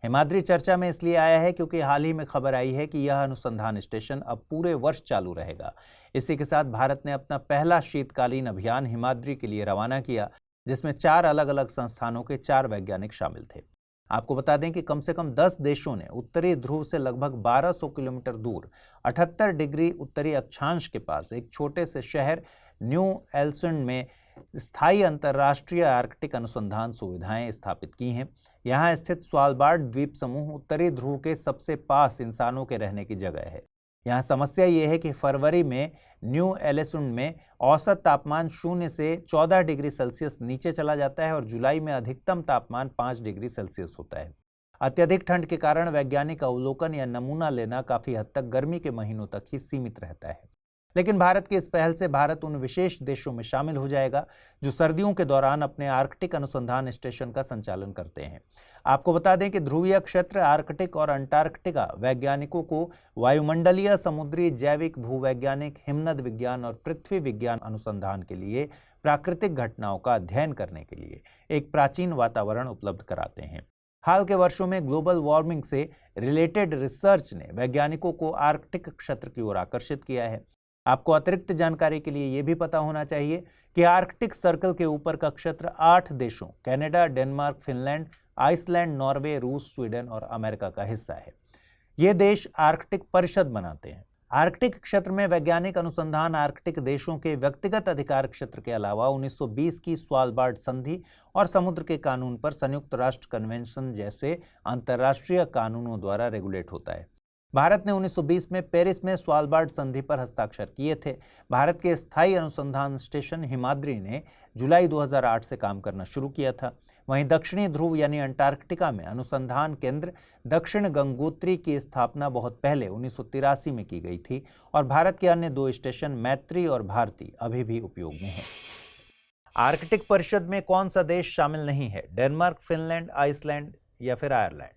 हिमाद्री चर्चा में इसलिए आया है क्योंकि हाल ही में खबर आई है कि यह अनुसंधान स्टेशन अब पूरे वर्ष चालू रहेगा। इसी के साथ भारत ने अपना पहला शीतकालीन अभियान हिमाद्री के लिए रवाना किया, जिसमें 4 अलग अलग संस्थानों के 4 वैज्ञानिक शामिल थे। आपको बता दें कि कम से कम 10 देशों ने उत्तरी ध्रुव से लगभग 1200 किलोमीटर दूर 78 डिग्री उत्तरी अक्षांश के पास एक छोटे से शहर न्यू एलिसुंड में स्थायी अंतर्राष्ट्रीय आर्कटिक अनुसंधान सुविधाएं स्थापित की हैं। यहां स्थित स्वालबार्ड द्वीप समूह उत्तरी ध्रुव के सबसे पास इंसानों के रहने की जगह है। यहाँ समस्या ये है कि फरवरी में न्यू एलिसुंड में औसत तापमान 0 से 14 डिग्री सेल्सियस नीचे चला जाता है और जुलाई में अधिकतम तापमान 5 डिग्री सेल्सियस होता है। अत्यधिक ठंड के कारण वैज्ञानिक अवलोकन या नमूना लेना काफी हद तक गर्मी के महीनों तक ही सीमित रहता है। लेकिन भारत की इस पहल से भारत उन विशेष देशों में शामिल हो जाएगा जो सर्दियों के दौरान अपने आर्कटिक अनुसंधान स्टेशन का संचालन करते हैं। आपको बता दें कि ध्रुवीय क्षेत्र, आर्कटिक और अंटार्कटिका वैज्ञानिकों को वायुमंडलीय, समुद्री, जैविक, भूवैज्ञानिक, हिमनद विज्ञान और पृथ्वी विज्ञान अनुसंधान के लिए प्राकृतिक घटनाओं का अध्ययन करने के लिए एक प्राचीन वातावरण उपलब्ध कराते हैं। हाल के वर्षों में ग्लोबल वार्मिंग से रिलेटेड रिसर्च ने वैज्ञानिकों को आर्कटिक क्षेत्र की ओर आकर्षित किया है। आपको अतिरिक्त जानकारी के लिए यह भी पता होना चाहिए कि आर्कटिक सर्कल के ऊपर का क्षेत्र 8 देशों Canada, Denmark, Finland, Iceland, Norway, रूस, स्वीडन और अमेरिका का हिस्सा है। ये देश आर्कटिक परिषद बनाते हैं। आर्कटिक क्षेत्र में वैज्ञानिक अनुसंधान आर्कटिक देशों के व्यक्तिगत अधिकार क्षेत्र के अलावा 1920 की स्वालबार्ड संधि और समुद्र के कानून पर संयुक्त राष्ट्र कन्वेंशन जैसे अंतर्राष्ट्रीय कानूनों द्वारा रेगुलेट होता है। भारत ने 1920 में पेरिस में स्वालबार्ड संधि पर हस्ताक्षर किए थे। भारत के स्थायी अनुसंधान स्टेशन हिमाद्री ने जुलाई 2008 से काम करना शुरू किया था। वहीं दक्षिणी ध्रुव यानी अंटार्कटिका में अनुसंधान केंद्र दक्षिण गंगोत्री की स्थापना बहुत पहले 1983 में की गई थी और भारत के अन्य 2 स्टेशन मैत्री और भारती अभी भी उपयोग में हैं। आर्कटिक परिषद में कौन सा देश शामिल नहीं है? डेनमार्क, फिनलैंड, आइसलैंड या फिर आयरलैंड?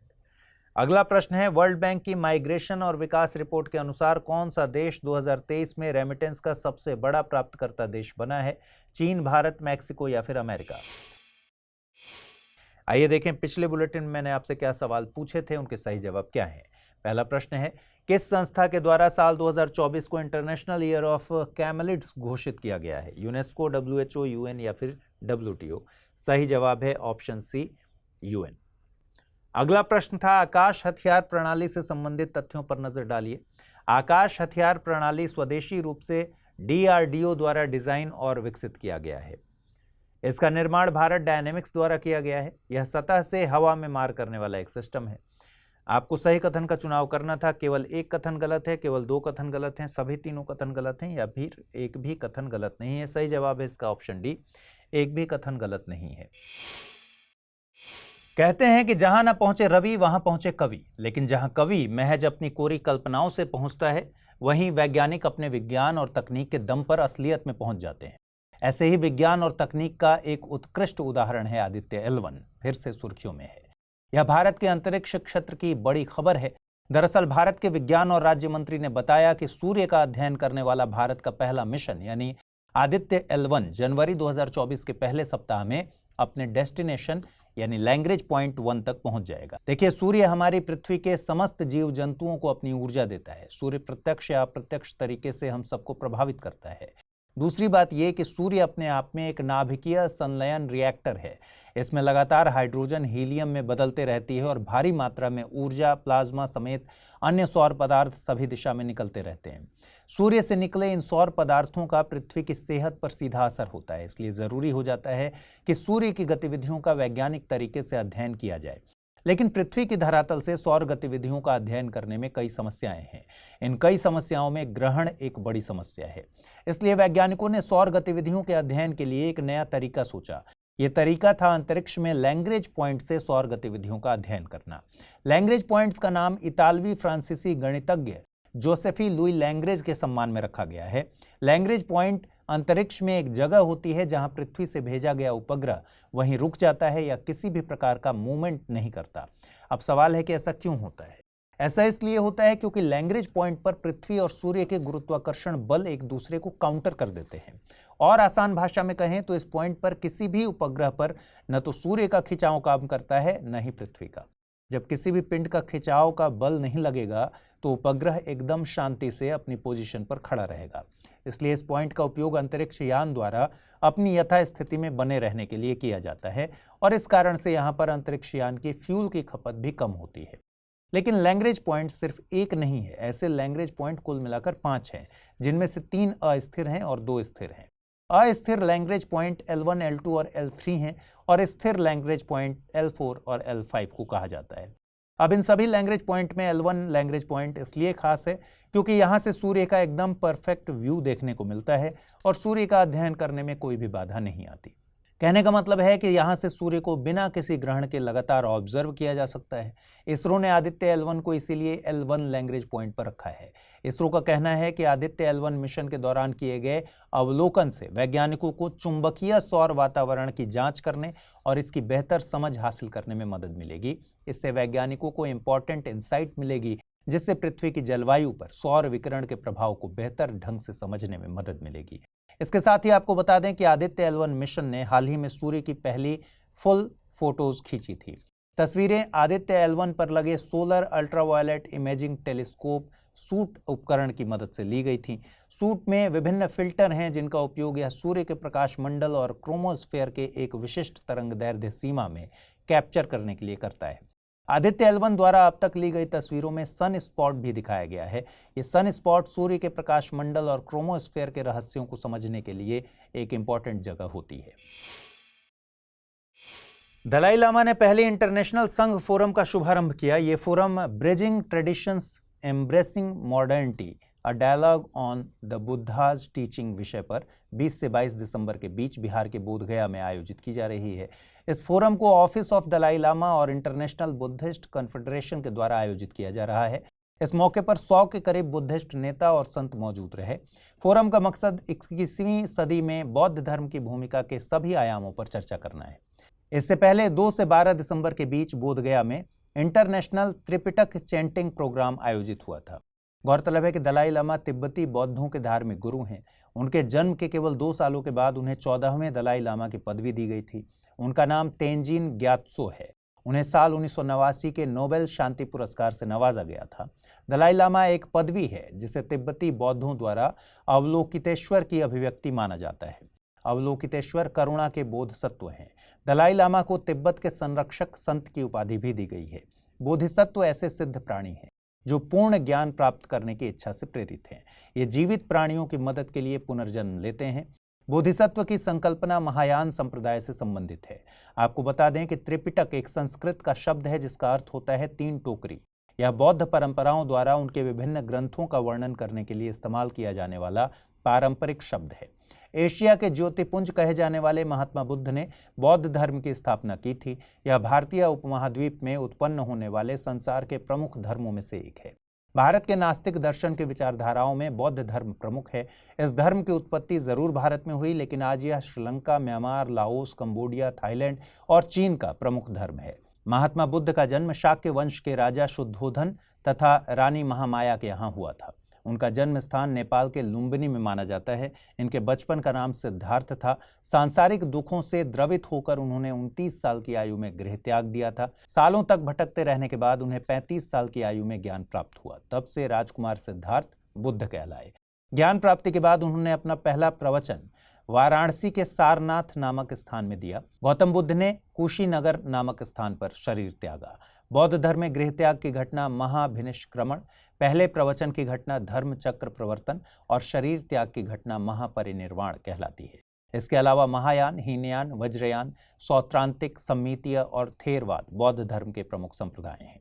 अगला प्रश्न है, वर्ल्ड बैंक की माइग्रेशन और विकास रिपोर्ट के अनुसार कौन सा देश 2023 में रेमिटेंस का सबसे बड़ा प्राप्तकर्ता देश बना है? चीन, भारत, मैक्सिको या फिर अमेरिका? आइए देखें पिछले बुलेटिन में मैंने आपसे क्या सवाल पूछे थे, उनके सही जवाब क्या हैं। पहला प्रश्न है, किस संस्था के द्वारा साल 2024 को इंटरनेशनल ईयर ऑफ कैमलिड्स घोषित किया गया है? यूनेस्को, WHO, UN या फिर WTO? सही जवाब है ऑप्शन सी, UN। अगला प्रश्न था, आकाश हथियार प्रणाली से संबंधित तथ्यों पर नजर डालिए। आकाश हथियार प्रणाली स्वदेशी रूप से DRDO द्वारा डिजाइन और विकसित किया गया है। इसका निर्माण भारत डायनेमिक्स द्वारा किया गया है। यह सतह से हवा में मार करने वाला एक सिस्टम है। आपको सही कथन का चुनाव करना था। केवल एक कथन गलत है, केवल 2 कथन गलत हैं, सभी तीनों कथन गलत हैं या फिर एक भी कथन गलत नहीं है। सही जवाब है इसका ऑप्शन डी, एक भी कथन गलत नहीं है। कहते हैं कि जहां न पहुंचे रवि वहां पहुंचे कवि, लेकिन जहां कवि महज अपनी कोरी कल्पनाओं से पहुंचता है, वहीं वैज्ञानिक अपने विज्ञान और तकनीक के दम पर असलियत में पहुंच जाते हैं। ऐसे ही विज्ञान और तकनीक का एक उत्कृष्ट उदाहरण है आदित्य L1, फिर से सुर्खियों में है। यह भारत के अंतरिक्ष क्षेत्र की बड़ी खबर है। दरअसल भारत के विज्ञान और राज्य मंत्री ने बताया कि सूर्य का अध्ययन करने वाला भारत का पहला मिशन यानी आदित्य L1 जनवरी 2024 के पहले सप्ताह में अपने डेस्टिनेशन यानी लैंग्रेज पॉइंट 1 तक पहुंच जाएगा। देखिए, सूर्य हमारी पृथ्वी के समस्त जीव जंतुओं को अपनी ऊर्जा देता है। सूर्य प्रत्यक्ष या अप्रत्यक्ष तरीके से हम सबको प्रभावित करता है। दूसरी बात यह कि सूर्य अपने आप में एक नाभिकीय संलयन रिएक्टर है। इसमें लगातार हाइड्रोजन हीलियम में बदलते रहती है और भारी मात्रा में ऊर्जा, प्लाज्मा समेत अन्य सौर पदार्थ सभी दिशा में निकलते रहते हैं। सूर्य से निकले इन सौर पदार्थों का पृथ्वी की सेहत पर सीधा असर होता है। इसलिए जरूरी हो जाता है कि सूर्य की गतिविधियों का वैज्ञानिक तरीके से अध्ययन किया जाए। लेकिन पृथ्वी की धरातल से सौर गतिविधियों का अध्ययन करने में कई समस्याएं हैं। इन कई समस्याओं में ग्रहण एक बड़ी समस्या है। इसलिए वैज्ञानिकों ने सौर गतिविधियों के अध्ययन के लिए एक नया तरीका सोचा। यह तरीका था अंतरिक्ष में लैंग्रेज पॉइंट से सौर गतिविधियों का अध्ययन करना। लैंग्रेज पॉइंट्स का नाम इतालवी फ्रांसीसी गणितज्ञ जोसेफी लुई लैंग्रेज के सम्मान में रखा गया है। लैंग्रेज पॉइंट अंतरिक्ष में एक जगह होती है जहां पृथ्वी से भेजा गया उपग्रह वहीं रुक जाता है या किसी भी प्रकार का मूवमेंट नहीं करता। अब सवाल है कि ऐसा क्यों होता है? ऐसा इसलिए होता है क्योंकि लैंग्रेज पॉइंट पर पृथ्वी और सूर्य के गुरुत्वाकर्षण बल एक दूसरे को काउंटर कर देते हैं। और आसान भाषा में कहें तो इस पॉइंट पर किसी भी उपग्रह पर न तो सूर्य का खिंचाव काम करता है न ही पृथ्वी का। जब किसी भी पिंड का खिंचाव का बल नहीं लगेगा तो उपग्रह एकदम शांति से अपनी पोजीशन पर खड़ा रहेगा। इसलिए इस पॉइंट का उपयोग अंतरिक्ष यान द्वारा अपनी यथास्थिति में बने रहने के लिए किया जाता है और इस कारण से यहाँ पर अंतरिक्ष यान की फ्यूल की खपत भी कम होती है। लेकिन लैंग्रेज पॉइंट सिर्फ एक नहीं है। ऐसे लैंग्रेज पॉइंट कुल मिलाकर 5 हैं, जिनमें से 3 अस्थिर हैं और 2 स्थिर हैं। अस्थिर लैंग्रेज पॉइंट L1, L2 और L3 हैं और स्थिर लैंग्रेज पॉइंट L4 और L5 को कहा जाता है। अब इन सभी लैंग्रेज पॉइंट में L1 लैंग्रेज पॉइंट इसलिए खास है क्योंकि यहाँ से सूर्य का एकदम परफेक्ट व्यू देखने को मिलता है और सूर्य का अध्ययन करने में कोई भी बाधा नहीं आती। कहने का मतलब है कि यहाँ से सूर्य को बिना किसी ग्रहण के लगातार ऑब्जर्व किया जा सकता है। इसरो ने आदित्य L1 को इसीलिए L1 लैंग्रेज पॉइंट पर रखा है। इसरो का कहना है कि आदित्य L1 मिशन के दौरान किए गए अवलोकन से वैज्ञानिकों को चुंबकीय सौर वातावरण की जांच करने और इसकी बेहतर समझ हासिल करने में मदद मिलेगी। इससे वैज्ञानिकों को इंपॉर्टेंट इंसाइट मिलेगी, जिससे पृथ्वी की जलवायु पर सौर विकिरण के प्रभाव को बेहतर ढंग से समझने में मदद मिलेगी। इसके साथ ही आपको बता दें कि आदित्य L1 मिशन ने हाल ही में सूर्य की पहली फुल फोटोज खींची थी। तस्वीरें आदित्य L1 पर लगे solar ultraviolet imaging telescope suit उपकरण की मदद से ली गई थी। सूट में विभिन्न फिल्टर हैं जिनका उपयोग यह सूर्य के प्रकाश मंडल और क्रोमोस्फेयर के एक विशिष्ट तरंगदैर्ध्य सीमा में कैप्चर करने के लिए करता है। आदित्य L1 द्वारा अब तक ली गई तस्वीरों में सन स्पॉट भी दिखाया गया है। ये सन स्पॉट सूर्य के प्रकाश मंडल और क्रोमोस्फेयर के रहस्यों को समझने के लिए एक इंपॉर्टेंट जगह होती है। दलाई लामा ने पहले इंटरनेशनल संघ फोरम का शुभारंभ किया। ये forum bridging traditions embracing modernity a dialogue on the Buddha's teaching विषय पर 20 से 22 दिसंबर के बीच बिहार के बोधगया में आयोजित की जा रही है। इस फोरम को ऑफिस ऑफ दलाई लामा और इंटरनेशनल बुद्धिस्ट कॉन्फेडरेशन के द्वारा आयोजित किया जा रहा है। इस मौके पर 100 के करीब बुद्धिस्ट नेता और संत मौजूद रहे। फोरम का मकसद 21वीं सदी में बौद्ध धर्म की भूमिका के सभी आयामों पर चर्चा करना है। इससे पहले 2 से 12 दिसंबर के बीच बोधगया में इंटरनेशनल त्रिपिटक चैंटिंग प्रोग्राम आयोजित हुआ था। गौरतलब है कि दलाई लामा तिब्बती बौद्धों के धार्मिक गुरु हैं। उनके जन्म के केवल 2 सालों के बाद उन्हें 14वें दलाई लामा की पदवी दी गई थी। उनका नाम तेंजिन ग्यात्सो है। उन्हें साल 1989 के नोबेल शांति पुरस्कार से नवाजा गया था। दलाई लामा एक पदवी है जिसे तिब्बती बौद्धों द्वारा अवलोकितेश्वर की अभिव्यक्ति माना जाता है। अवलोकितेश्वर करुणा के बोधिसत्व हैं। दलाई लामा को तिब्बत के संरक्षक संत की उपाधि भी दी गई है। बोधिसत्व ऐसे सिद्ध प्राणी हैं जो पूर्ण ज्ञान प्राप्त करने की इच्छा से प्रेरित हैं। ये जीवित प्राणियों की मदद के लिए पुनर्जन्म लेते हैं। बोधिसत्व की संकल्पना महायान संप्रदाय से संबंधित है। आपको बता दें कि त्रिपिटक एक संस्कृत का शब्द है जिसका अर्थ होता है 3 टोकरी। यह बौद्ध परंपराओं द्वारा उनके विभिन्न ग्रंथों का वर्णन करने के लिए इस्तेमाल किया जाने वाला पारंपरिक शब्द है। एशिया के ज्योतिपुंज कहे जाने वाले महात्मा बुद्ध ने बौद्ध धर्म की स्थापना की थी। यह भारतीय उपमहाद्वीप में उत्पन्न होने वाले संसार के प्रमुख धर्मों में से एक है। भारत के नास्तिक दर्शन की विचारधाराओं में बौद्ध धर्म प्रमुख है। इस धर्म की उत्पत्ति जरूर भारत में हुई, लेकिन आज यह Sri Lanka, Myanmar, Laos, Cambodia, Thailand और चीन का प्रमुख धर्म है। महात्मा बुद्ध का जन्म शाक्य वंश के राजा शुद्धोधन तथा रानी महामाया के यहाँ हुआ था। उनका जन्म स्थान नेपाल के लुम्बिनी में माना जाता है। इनके बचपन का नाम सिद्धार्थ था। सांसारिक दुखों से द्रवित होकर उन्होंने 29 साल की आयु में गृह त्याग दिया था। सालों तक भटकते रहने के बाद उन्हें 35 साल की आयु में ज्ञान प्राप्त हुआ। तब से राजकुमार सिद्धार्थ बुद्ध कहलाए। ज्ञान प्राप्ति के बाद उन्होंने अपना पहला प्रवचन वाराणसी के सारनाथ नामक स्थान में दिया। गौतम बुद्ध ने कुशीनगर नामक स्थान पर शरीर त्यागा। बौद्ध धर्म में गृह त्याग की घटना महाभिनिष्क्रमण, पहले प्रवचन की घटना धर्म चक्र प्रवर्तन और शरीर त्याग की घटना महापरिनिर्वाण कहलाती है। इसके अलावा महायान, हीनयान, वज्रयान, सौत्रांतिक, सम्मितीय और थेरवाद बौद्ध धर्म के प्रमुख संप्रदाय हैं।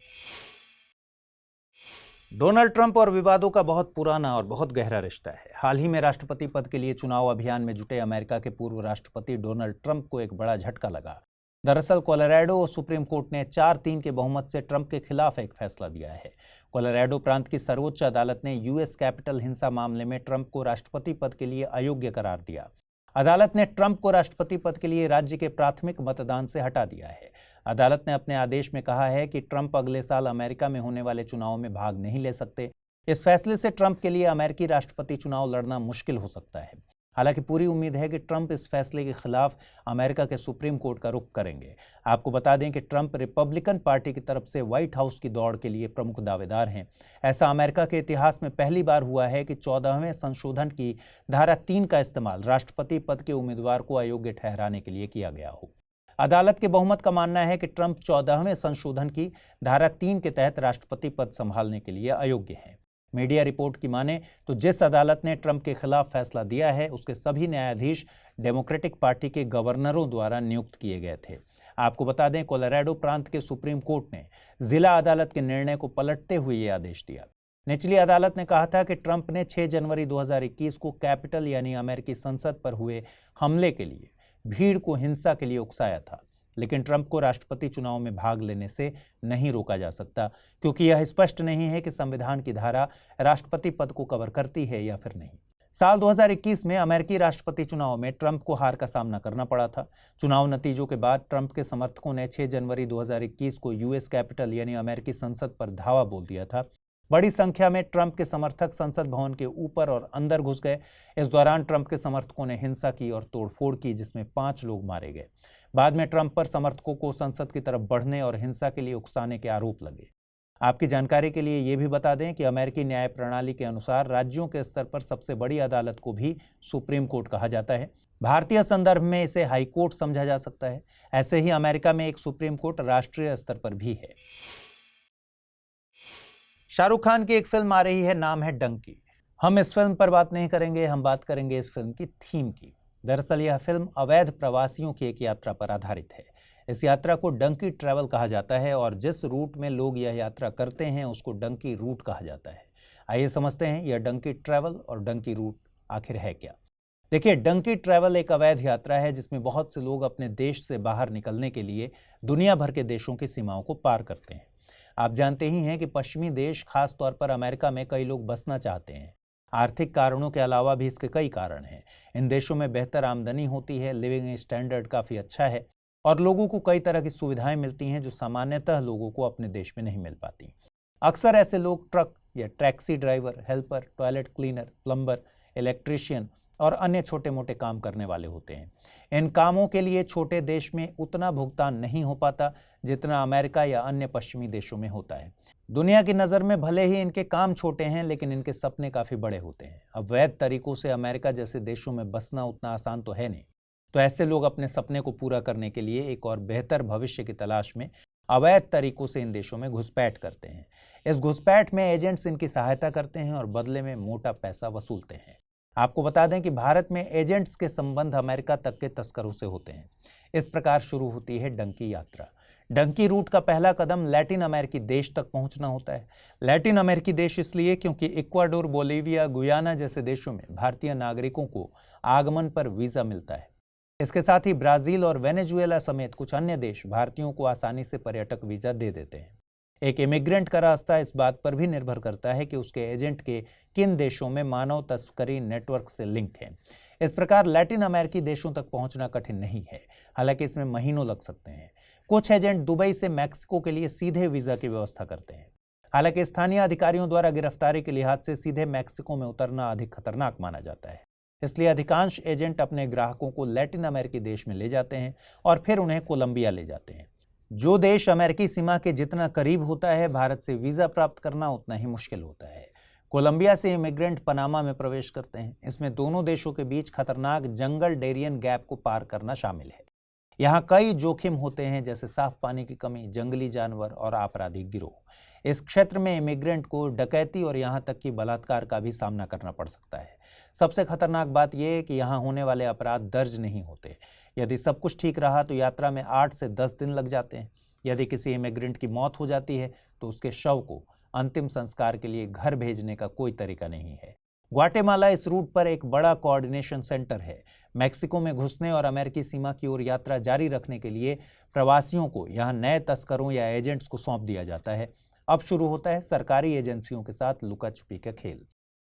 डोनाल्ड ट्रंप और विवादों का बहुत पुराना और बहुत गहरा रिश्ता है। हाल ही में राष्ट्रपति पद के लिए चुनाव अभियान में जुटे अमेरिका के पूर्व राष्ट्रपति डोनाल्ड ट्रंप को एक बड़ा झटका लगा। दरअसल कोलोराडो सुप्रीम कोर्ट ने 4-3 के बहुमत से ट्रंप के खिलाफ एक फैसला दिया है। कोलोराडो प्रांत की सर्वोच्च अदालत ने यूएस कैपिटल हिंसा मामले में ट्रंप को राष्ट्रपति पद के लिए अयोग्य करार दिया। अदालत ने ट्रंप को राष्ट्रपति पद के लिए राज्य के प्राथमिक मतदान से हटा दिया है। अदालत ने अपने आदेश में कहा है कि ट्रंप अगले साल अमेरिका में होने वाले चुनाव में भाग नहीं ले सकते। इस फैसले से ट्रंप के लिए अमेरिकी राष्ट्रपति चुनाव लड़ना मुश्किल हो सकता है। हालांकि पूरी उम्मीद है कि ट्रंप इस फैसले के खिलाफ अमेरिका के सुप्रीम कोर्ट का रुख करेंगे। आपको बता दें कि ट्रंप रिपब्लिकन पार्टी की तरफ से व्हाइट हाउस की दौड़ के लिए प्रमुख दावेदार हैं। ऐसा अमेरिका के इतिहास में पहली बार हुआ है कि 14वें संशोधन की धारा 3 का इस्तेमाल राष्ट्रपति पद के उम्मीदवार को अयोग्य ठहराने के लिए किया गया हो। अदालत के बहुमत का मानना है कि ट्रंप 14वें संशोधन की धारा 3 के तहत राष्ट्रपति पद संभालने के लिए अयोग्य हैं। मीडिया रिपोर्ट की माने तो जिस अदालत ने ट्रंप के खिलाफ फैसला दिया है उसके सभी न्यायाधीश डेमोक्रेटिक पार्टी के गवर्नरों द्वारा नियुक्त किए गए थे। आपको बता दें कोलोराडो प्रांत के सुप्रीम कोर्ट ने जिला अदालत के निर्णय को पलटते हुए ये आदेश दिया। निचली अदालत ने कहा था कि ट्रंप ने 6 जनवरी 2021 को कैपिटल यानी अमेरिकी संसद पर हुए हमले के लिए भीड़ को हिंसा के लिए उकसाया था, लेकिन ट्रंप को राष्ट्रपति चुनाव में भाग लेने से नहीं रोका जा सकता क्योंकि यह स्पष्ट नहीं है कि संविधान की धारा राष्ट्रपति पद को कवर करती है या फिर नहीं। साल 2021 में अमेरिकी राष्ट्रपति चुनाव में ट्रंप को हार का सामना करना पड़ा था। चुनाव नतीजों के बाद ट्रंप के समर्थकों ने 6 जनवरी 2021 को यूएस कैपिटल यानी अमेरिकी संसद पर धावा बोल दिया था। बड़ी संख्या में ट्रंप के समर्थक संसद भवन के ऊपर और अंदर घुस गए। इस दौरान ट्रंप के समर्थकों ने हिंसा की और तोड़फोड़ की, जिसमें 5 लोग मारे गए। बाद में ट्रंप पर समर्थकों को संसद की तरफ बढ़ने और हिंसा के लिए उकसाने के आरोप लगे। आपकी जानकारी के लिए ये भी बता दें कि अमेरिकी न्याय प्रणाली के अनुसार राज्यों के स्तर पर सबसे बड़ी अदालत को भी सुप्रीम कोर्ट कहा जाता है। भारतीय संदर्भ में इसे हाई कोर्ट समझा जा सकता है। ऐसे ही अमेरिका में एक सुप्रीम कोर्ट राष्ट्रीय स्तर पर भी है। शाहरुख खान की एक फिल्म आ रही है, नाम है डंकी। हम इस फिल्म पर बात नहीं करेंगे, हम बात करेंगे इस फिल्म की थीम की। दरअसल यह फिल्म अवैध प्रवासियों की एक यात्रा पर आधारित है। इस यात्रा को डंकी ट्रैवल कहा जाता है और जिस रूट में लोग यह यात्रा करते हैं उसको डंकी रूट कहा जाता है। आइए समझते हैं यह डंकी ट्रैवल और डंकी रूट आखिर है क्या। देखिए, डंकी ट्रैवल एक अवैध यात्रा है जिसमें बहुत से लोग अपने देश से बाहर निकलने के लिए दुनिया भर के देशों की सीमाओं को पार करते हैं। आप जानते ही हैं कि पश्चिमी देश, खास तौर पर अमेरिका में कई लोग बसना चाहते हैं। आर्थिक कारणों के अलावा भी इसके कई कारण हैं। इन देशों में बेहतर आमदनी होती है, लिविंग स्टैंडर्ड काफ़ी अच्छा है और लोगों को कई तरह की सुविधाएं मिलती हैं जो सामान्यतः लोगों को अपने देश में नहीं मिल पाती। अक्सर ऐसे लोग ट्रक या taxi driver, helper, toilet cleaner, plumber, electrician और अन्य छोटे मोटे काम करने वाले होते हैं। इन कामों के लिए छोटे देश में उतना भुगतान नहीं हो पाता जितना अमेरिका या अन्य पश्चिमी देशों में होता है। दुनिया की नज़र में भले ही इनके काम छोटे हैं, लेकिन इनके सपने काफ़ी बड़े होते हैं। अवैध तरीकों से अमेरिका जैसे देशों में बसना उतना आसान तो है नहीं, तो ऐसे लोग अपने सपने को पूरा करने के लिए एक और बेहतर भविष्य की तलाश में अवैध तरीकों से इन देशों में घुसपैठ करते हैं। इस घुसपैठ में एजेंट्स इनकी सहायता करते हैं और बदले में मोटा पैसा वसूलते हैं। आपको बता दें कि भारत में एजेंट्स के संबंध अमेरिका तक के तस्करों से होते हैं। इस प्रकार शुरू होती है डंकी यात्रा। डंकी रूट का पहला कदम लैटिन अमेरिकी देश तक पहुंचना होता है। लैटिन अमेरिकी देश इसलिए क्योंकि इक्वाडोर, बोलीविया, गुयाना जैसे देशों में भारतीय नागरिकों को आगमन पर वीजा मिलता है। इसके साथ ही ब्राजील और वेनेजुएला समेत कुछ अन्य देश भारतीयों को आसानी से पर्यटक वीजा दे देते हैं। एक इमिग्रेंट का रास्ता इस बात पर भी निर्भर करता है कि उसके एजेंट के किन देशों में मानव तस्करी नेटवर्क से लिंक है। इस प्रकार लैटिन अमेरिकी देशों तक पहुंचना कठिन नहीं है, हालांकि इसमें महीनों लग सकते हैं। कुछ एजेंट दुबई से मैक्सिको के लिए सीधे वीजा की व्यवस्था करते हैं। हालांकि स्थानीय अधिकारियों द्वारा गिरफ्तारी के लिहाज से सीधे मैक्सिको में उतरना अधिक खतरनाक माना जाता है। इसलिए अधिकांश एजेंट अपने ग्राहकों को लैटिन अमेरिकी देश में ले जाते हैं और फिर उन्हें कोलंबिया ले जाते हैं। जो देश अमेरिकी सीमा के जितना करीब होता है, भारत से वीजा प्राप्त करना उतना ही मुश्किल होता है। कोलंबिया से इमिग्रेंट पनामा में प्रवेश करते हैं। इसमें दोनों देशों के बीच खतरनाक जंगल डेरियन गैप को पार करना शामिल है। यहाँ कई जोखिम होते हैं, जैसे साफ पानी की कमी, जंगली जानवर और आपराधिक गिरोह। इस क्षेत्र में इमिग्रेंट को डकैती और यहाँ तक कि बलात्कार का भी सामना करना पड़ सकता है। सबसे खतरनाक बात यह है कि यहाँ होने वाले अपराध दर्ज नहीं होते। यदि सब कुछ ठीक रहा तो यात्रा में 8 से 10 दिन लग जाते हैं। यदि किसी इमिग्रेंट की मौत हो जाती है तो उसके शव को अंतिम संस्कार के लिए घर भेजने का कोई तरीका नहीं है। ग्वाटेमाला इस रूट पर एक बड़ा कोऑर्डिनेशन सेंटर है। मैक्सिको में घुसने और अमेरिकी सीमा की ओर यात्रा जारी रखने के लिए प्रवासियों को यहाँ नए तस्करों या एजेंट्स को सौंप दिया जाता है। अब शुरू होता है सरकारी एजेंसियों के साथ लुका छुपी का खेल।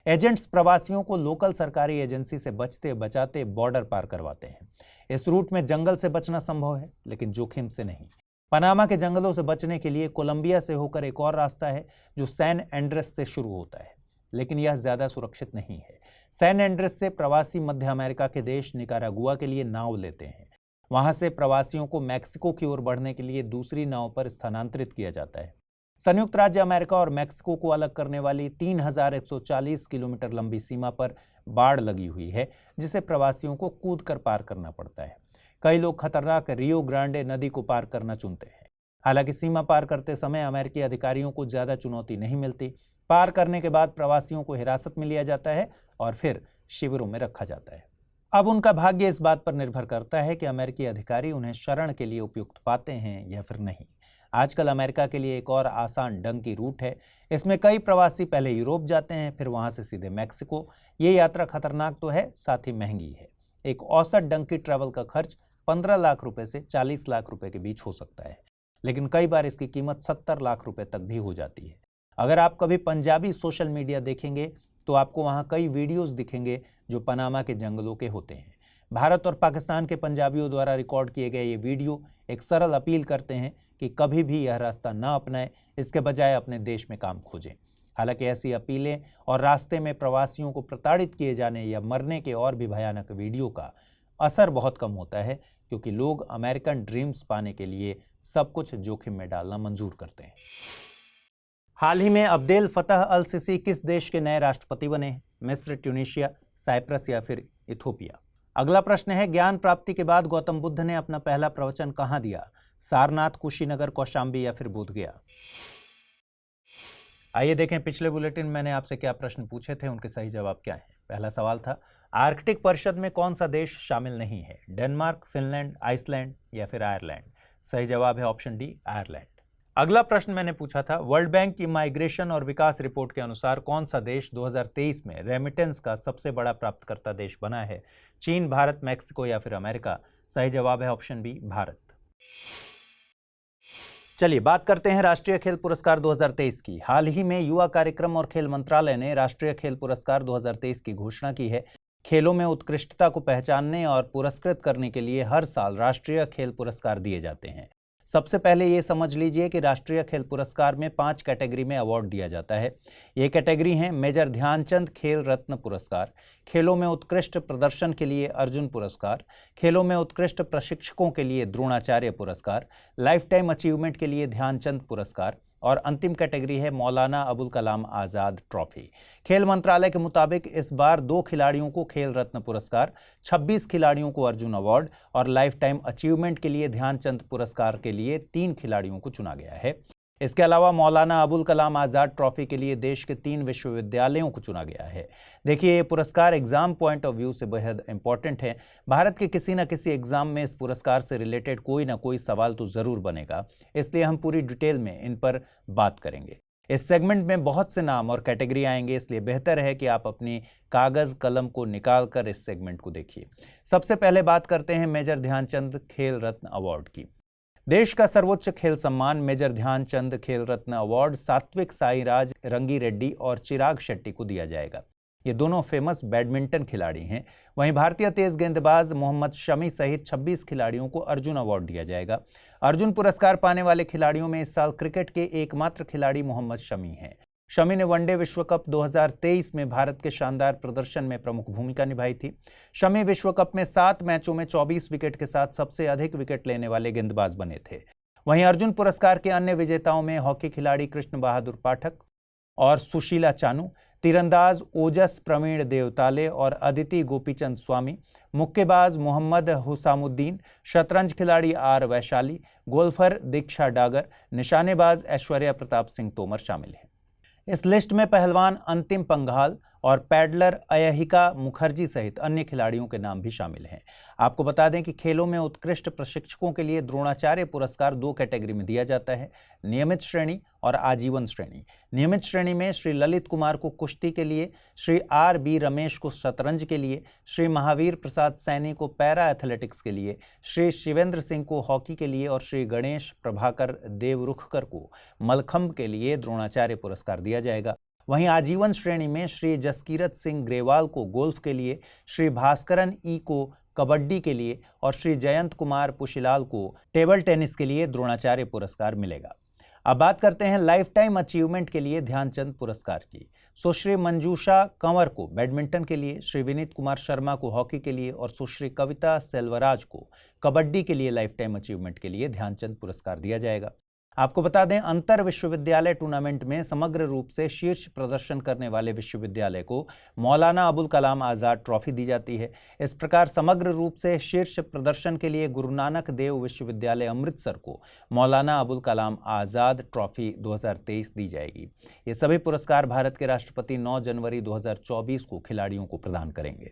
एजेंट्स प्रवासियों को लोकल सरकारी एजेंसी से बचते बचाते बॉर्डर पार करवाते हैं। इस रूट में जंगल से बचना संभव है, लेकिन जोखिम से नहीं। पनामा के जंगलों से बचने के लिए कोलंबिया से होकर एक और रास्ता है जो सैन एंड्रेस से शुरू होता है, लेकिन यह ज्यादा सुरक्षित नहीं है। सैन एंड्रेस से प्रवासी मध्य अमेरिका के देश निकारागुआ के लिए नाव लेते हैं। वहां से प्रवासियों को मैक्सिको की ओर बढ़ने के लिए दूसरी नाव पर स्थानांतरित किया जाता है। संयुक्त राज्य अमेरिका और मैक्सिको को अलग करने वाली 3140 किलोमीटर लंबी सीमा पर बाढ़ लगी हुई है, जिसे प्रवासियों को कूदकर पार करना पड़ता है। कई लोग खतरनाक रियो ग्रांडे नदी को पार करना चुनते हैं। हालांकि सीमा पार करते समय अमेरिकी अधिकारियों को ज्यादा चुनौती नहीं मिलती। पार करने के बाद प्रवासियों को हिरासत में लिया जाता है और फिर शिविरों में रखा जाता है। अब उनका भाग्य इस बात पर निर्भर करता है कि अमेरिकी अधिकारी उन्हें शरण के लिए उपयुक्त पाते हैं या फिर नहीं। आजकल अमेरिका के लिए एक और आसान डंकी रूट है। इसमें कई प्रवासी पहले यूरोप जाते हैं, फिर वहां से सीधे मैक्सिको। ये यात्रा खतरनाक तो है, साथ ही महंगी है। एक औसत डंकी ट्रैवल का खर्च 15 लाख रुपए से 40 लाख रुपए के बीच हो सकता है, लेकिन कई बार इसकी कीमत 70 लाख रुपए तक भी हो जाती है। अगर आप कभी पंजाबी सोशल मीडिया देखेंगे तो आपको वहां कई वीडियोस दिखेंगे जो पनामा के जंगलों के होते हैं। भारत और पाकिस्तान के पंजाबियों द्वारा रिकॉर्ड किए गए ये वीडियो एक सरल अपील करते हैं कि कभी भी यह रास्ता ना अपनाएं, इसके बजाय अपने देश में काम खोजें। हालांकि ऐसी अपीलें और रास्ते में प्रवासियों को प्रताड़ित किए जाने या मरने के और भी भयानक वीडियो का असर बहुत कम होता है, क्योंकि लोग अमेरिकन ड्रीम्स पाने के लिए सब कुछ जोखिम में डालना मंजूर करते हैं। हाल ही में अब्देल फतह अल सिसी किस देश के नए राष्ट्रपति बने हैं? मिस्र, ट्यूनीशिया, साइप्रस या फिर इथोपिया? अगला प्रश्न है, ज्ञान प्राप्ति के बाद गौतम बुद्ध ने अपना पहला प्रवचन कहां दिया? सारनाथ, कुशीनगर, कौशाम्बी या फिर बोधगया? आइए देखें पिछले बुलेटिन मैंने आपसे क्या प्रश्न पूछे थे, उनके सही जवाब क्या हैं। पहला सवाल था, आर्कटिक परिषद में कौन सा देश शामिल नहीं है? डेनमार्क, फिनलैंड, आइसलैंड या फिर आयरलैंड? सही जवाब है ऑप्शन डी, आयरलैंड। अगला प्रश्न मैंने पूछा था, वर्ल्ड बैंक की माइग्रेशन और विकास रिपोर्ट के अनुसार कौन सा देश 2023 में रेमिटेंस का सबसे बड़ा प्राप्तकर्ता देश बना है? चीन, भारत, मैक्सिको या फिर अमेरिका? सही जवाब है ऑप्शन बी, भारत। चलिए बात करते हैं राष्ट्रीय खेल पुरस्कार 2023 की। हाल ही में युवा कार्यक्रम और खेल मंत्रालय ने राष्ट्रीय खेल पुरस्कार 2023 की घोषणा की है। खेलों में उत्कृष्टता को पहचानने और पुरस्कृत करने के लिए हर साल राष्ट्रीय खेल पुरस्कार दिए जाते हैं। सबसे पहले ये समझ लीजिए कि राष्ट्रीय खेल पुरस्कार में 5 कैटेगरी में अवार्ड दिया जाता है। ये कैटेगरी हैं मेजर ध्यानचंद खेल रत्न पुरस्कार, खेलों में उत्कृष्ट प्रदर्शन के लिए अर्जुन पुरस्कार, खेलों में उत्कृष्ट प्रशिक्षकों के लिए द्रोणाचार्य पुरस्कार, लाइफ टाइम अचीवमेंट के लिए ध्यानचंद पुरस्कार और अंतिम कैटेगरी है मौलाना अबुल कलाम आज़ाद ट्रॉफी। खेल मंत्रालय के मुताबिक इस बार 2 खिलाड़ियों को खेल रत्न पुरस्कार, 26 खिलाड़ियों को अर्जुन अवार्ड और लाइफ टाइम अचीवमेंट के लिए ध्यानचंद पुरस्कार के लिए 3 खिलाड़ियों को चुना गया है। इसके अलावा मौलाना अबुल कलाम आज़ाद ट्रॉफी के लिए देश के 3 विश्वविद्यालयों को चुना गया है। देखिए, ये पुरस्कार एग्जाम पॉइंट ऑफ व्यू से बेहद इंपॉर्टेंट है। भारत के किसी न किसी एग्जाम में इस पुरस्कार से रिलेटेड कोई ना कोई सवाल तो ज़रूर बनेगा, इसलिए हम पूरी डिटेल में इन पर बात करेंगे। इस सेगमेंट में बहुत से नाम और कैटेगरी आएंगे, इसलिए बेहतर है कि आप अपनी कागज़ कलम को निकाल कर इस सेगमेंट को देखिए। सबसे पहले बात करते हैं मेजर ध्यानचंद खेल रत्न अवार्ड की। देश का सर्वोच्च खेल सम्मान मेजर ध्यानचंद खेल रत्न अवार्ड सात्विक साईराज रंगी रेड्डी और चिराग शेट्टी को दिया जाएगा। ये दोनों फेमस बैडमिंटन खिलाड़ी हैं। वहीं भारतीय तेज गेंदबाज मोहम्मद शमी सहित 26 खिलाड़ियों को अर्जुन अवार्ड दिया जाएगा। अर्जुन पुरस्कार पाने वाले खिलाड़ियों में इस साल क्रिकेट के एकमात्र खिलाड़ी मोहम्मद शमी हैं। शमी ने वनडे विश्व कप 2023 में भारत के शानदार प्रदर्शन में प्रमुख भूमिका निभाई थी। शमी विश्व कप में 7 मैचों में 24 विकेट के साथ सबसे अधिक विकेट लेने वाले गेंदबाज बने थे। वहीं अर्जुन पुरस्कार के अन्य विजेताओं में हॉकी खिलाड़ी कृष्ण बहादुर पाठक और सुशीला चानू, तीरंदाज ओजस प्रवीण देवताले और अदिति गोपीचंद स्वामी, मुक्केबाज मोहम्मद हुसामुद्दीन, शतरंज खिलाड़ी आर वैशाली, गोल्फर दीक्षा डागर, निशानेबाज ऐश्वर्या प्रताप सिंह तोमर शामिल हैं। इस लिस्ट में पहलवान अंतिम पंघाल और पैडलर अयहिका मुखर्जी सहित अन्य खिलाड़ियों के नाम भी शामिल हैं। आपको बता दें कि खेलों में उत्कृष्ट प्रशिक्षकों के लिए द्रोणाचार्य पुरस्कार 2 कैटेगरी में दिया जाता है, नियमित श्रेणी और आजीवन श्रेणी। नियमित श्रेणी में श्री ललित कुमार को कुश्ती के लिए, श्री आर बी रमेश को शतरंज के लिए, श्री महावीर प्रसाद सैनी को पैरा एथलेटिक्स के लिए, श्री शिवेंद्र सिंह को हॉकी के लिए और श्री गणेश प्रभाकर देवरुखकर को मलखंब के लिए द्रोणाचार्य पुरस्कार दिया जाएगा। वहीं आजीवन श्रेणी में श्री जसकीरत सिंह ग्रेवाल को गोल्फ के लिए, श्री भास्करन ई को कबड्डी के लिए और श्री जयंत कुमार पुशिलाल को टेबल टेनिस के लिए द्रोणाचार्य पुरस्कार मिलेगा। अब बात करते हैं लाइफ टाइम अचीवमेंट के लिए ध्यानचंद पुरस्कार की। सुश्री मंजूषा कंवर को बैडमिंटन के लिए, श्री विनीत कुमार शर्मा को हॉकी के लिए और सुश्री कविता सेल्वराज को कबड्डी के लिए लाइफ टाइम अचीवमेंट के लिए ध्यानचंद पुरस्कार दिया जाएगा। आपको बता दें, अंतर विश्वविद्यालय टूर्नामेंट में समग्र रूप से शीर्ष प्रदर्शन करने वाले विश्वविद्यालय को मौलाना अबुल कलाम आज़ाद ट्रॉफी दी जाती है। इस प्रकार समग्र रूप से शीर्ष प्रदर्शन के लिए गुरु नानक देव विश्वविद्यालय अमृतसर को मौलाना अबुल कलाम आज़ाद ट्रॉफी 2023 दी जाएगी। ये सभी पुरस्कार भारत के राष्ट्रपति 9 जनवरी 2024 को खिलाड़ियों को प्रदान करेंगे।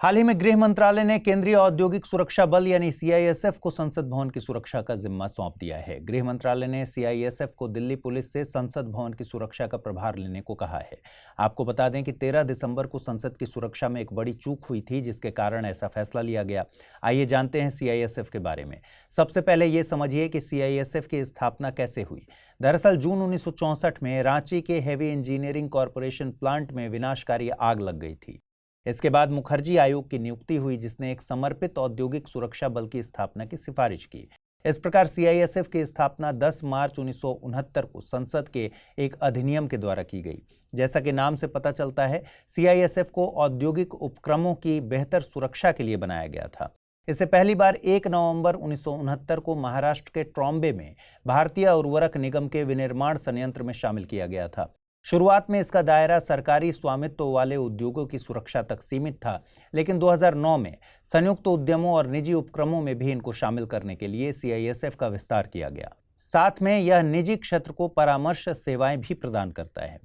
हाल ही में गृह मंत्रालय ने केंद्रीय औद्योगिक सुरक्षा बल यानी CISF को संसद भवन की सुरक्षा का जिम्मा सौंप दिया है। गृह मंत्रालय ने CISF को दिल्ली पुलिस से संसद भवन की सुरक्षा का प्रभार लेने को कहा है। आपको बता दें कि 13 दिसंबर को संसद की सुरक्षा में एक बड़ी चूक हुई थी, जिसके कारण ऐसा फैसला लिया गया। आइए जानते हैं CISF के बारे में। सबसे पहले ये समझिए कि CISF की स्थापना कैसे हुई। दरअसल जून 1964 में रांची के हेवी इंजीनियरिंग कॉरपोरेशन प्लांट में विनाशकारी आग लग गई थी। इसके बाद मुखर्जी आयोग की नियुक्ति हुई, जिसने एक समर्पित औद्योगिक सुरक्षा बल की स्थापना की सिफारिश की। इस प्रकार CISF की स्थापना 10 मार्च 1969 को संसद के एक अधिनियम के द्वारा की गई। जैसा कि नाम से पता चलता है, CISF को औद्योगिक उपक्रमों की बेहतर सुरक्षा के लिए बनाया गया था। इसे पहली बार 1 नवंबर 1969 को महाराष्ट्र के ट्रॉम्बे में भारतीय उर्वरक निगम के विनिर्माण संयंत्र में शामिल किया गया था। शुरुआत में इसका दायरा सरकारी स्वामित्व वाले उद्योगों की सुरक्षा तक सीमित था, लेकिन 2009 में संयुक्त उद्यमों और निजी उपक्रमों में भी इनको शामिल करने के लिए CISF का विस्तार किया गया। साथ में यह निजी क्षेत्र को परामर्श सेवाएं भी प्रदान करता है।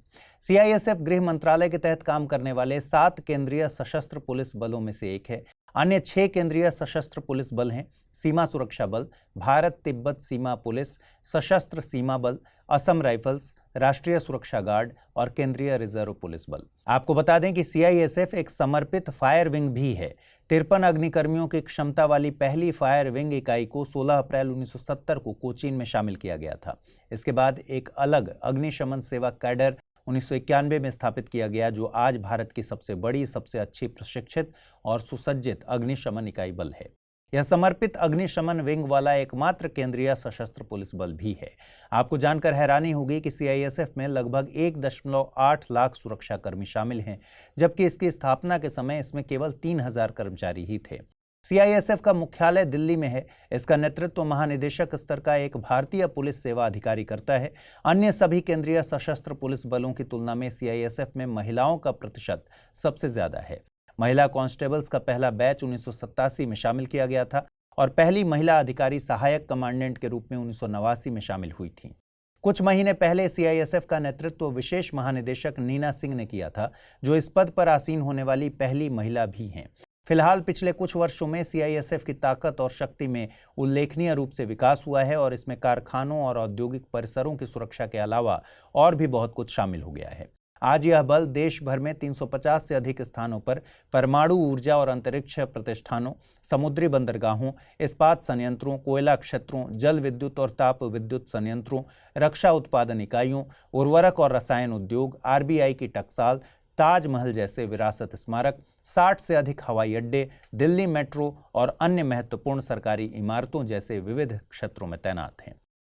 CISF गृह मंत्रालय के तहत काम करने वाले 7 केंद्रीय सशस्त्र पुलिस बलों में से एक है। अन्य 6 केंद्रीय सशस्त्र पुलिस बल हैं: सीमा सुरक्षा बल, भारत तिब्बत सीमा पुलिस, सशस्त्र सीमा बल, असम राइफल्स, राष्ट्रीय सुरक्षा गार्ड और केंद्रीय रिजर्व पुलिस बल। आपको बता दें कि सीआईएसएफ एक समर्पित फायर विंग भी है। 53 अग्निकर्मियों की क्षमता वाली पहली फायर विंग इकाई को 16 अप्रैल 1970 को कोचीन में शामिल किया गया था। इसके बाद एक अलग अग्निशमन सेवा कैडर 1991 में स्थापित किया गया, जो आज भारत की सबसे बड़ी, सबसे अच्छी प्रशिक्षित और सुसज्जित अग्निशमन इकाई बल है। यह समर्पित अग्निशमन विंग वाला एकमात्र केंद्रीय सशस्त्र पुलिस बल भी है। आपको जानकर हैरानी होगी कि सीआईएसएफ में लगभग 1.8 लाख सुरक्षाकर्मी शामिल हैं, जबकि इसकी स्थापना के समय इसमें केवल 3000 कर्मचारी ही थे। सीआईएसएफ का मुख्यालय दिल्ली में है। इसका नेतृत्व महानिदेशक स्तर का एक भारतीय पुलिस सेवा अधिकारी करता है। अन्य सभी केंद्रीय सशस्त्र पुलिस बलों की तुलना में सीआईएसएफ में महिलाओं का प्रतिशत सबसे ज्यादा है। महिला कांस्टेबल्स का पहला बैच 1987 में शामिल किया गया था और पहली महिला अधिकारी सहायक कमांडेंट के रूप में 1989 में शामिल हुई थी। कुछ महीने पहले सीआईएसएफ का नेतृत्व विशेष महानिदेशक नीना सिंह ने किया था, जो इस पद पर आसीन होने वाली पहली महिला भी हैं। फिलहाल पिछले कुछ वर्षों में सीआईएसएफ की ताकत और शक्ति में उल्लेखनीय रूप से विकास हुआ है और इसमें कारखानों और औद्योगिक परिसरों की सुरक्षा के अलावा और भी बहुत कुछ शामिल हो गया है। आज यह बल देश भर में 350 से अधिक स्थानों पर परमाणु ऊर्जा और अंतरिक्ष प्रतिष्ठानों, समुद्री बंदरगाहों, इस्पात संयंत्रों, कोयला क्षेत्रों, जल विद्युत और ताप विद्युत संयंत्रों, रक्षा उत्पादन इकाइयों, उर्वरक और रसायन उद्योग, आरबीआई की टकसाल, ताजमहल जैसे विरासत स्मारक, 60 से अधिक हवाई अड्डे, दिल्ली मेट्रो और अन्य महत्वपूर्ण सरकारी इमारतों जैसे विविध क्षेत्रों में तैनात हैं।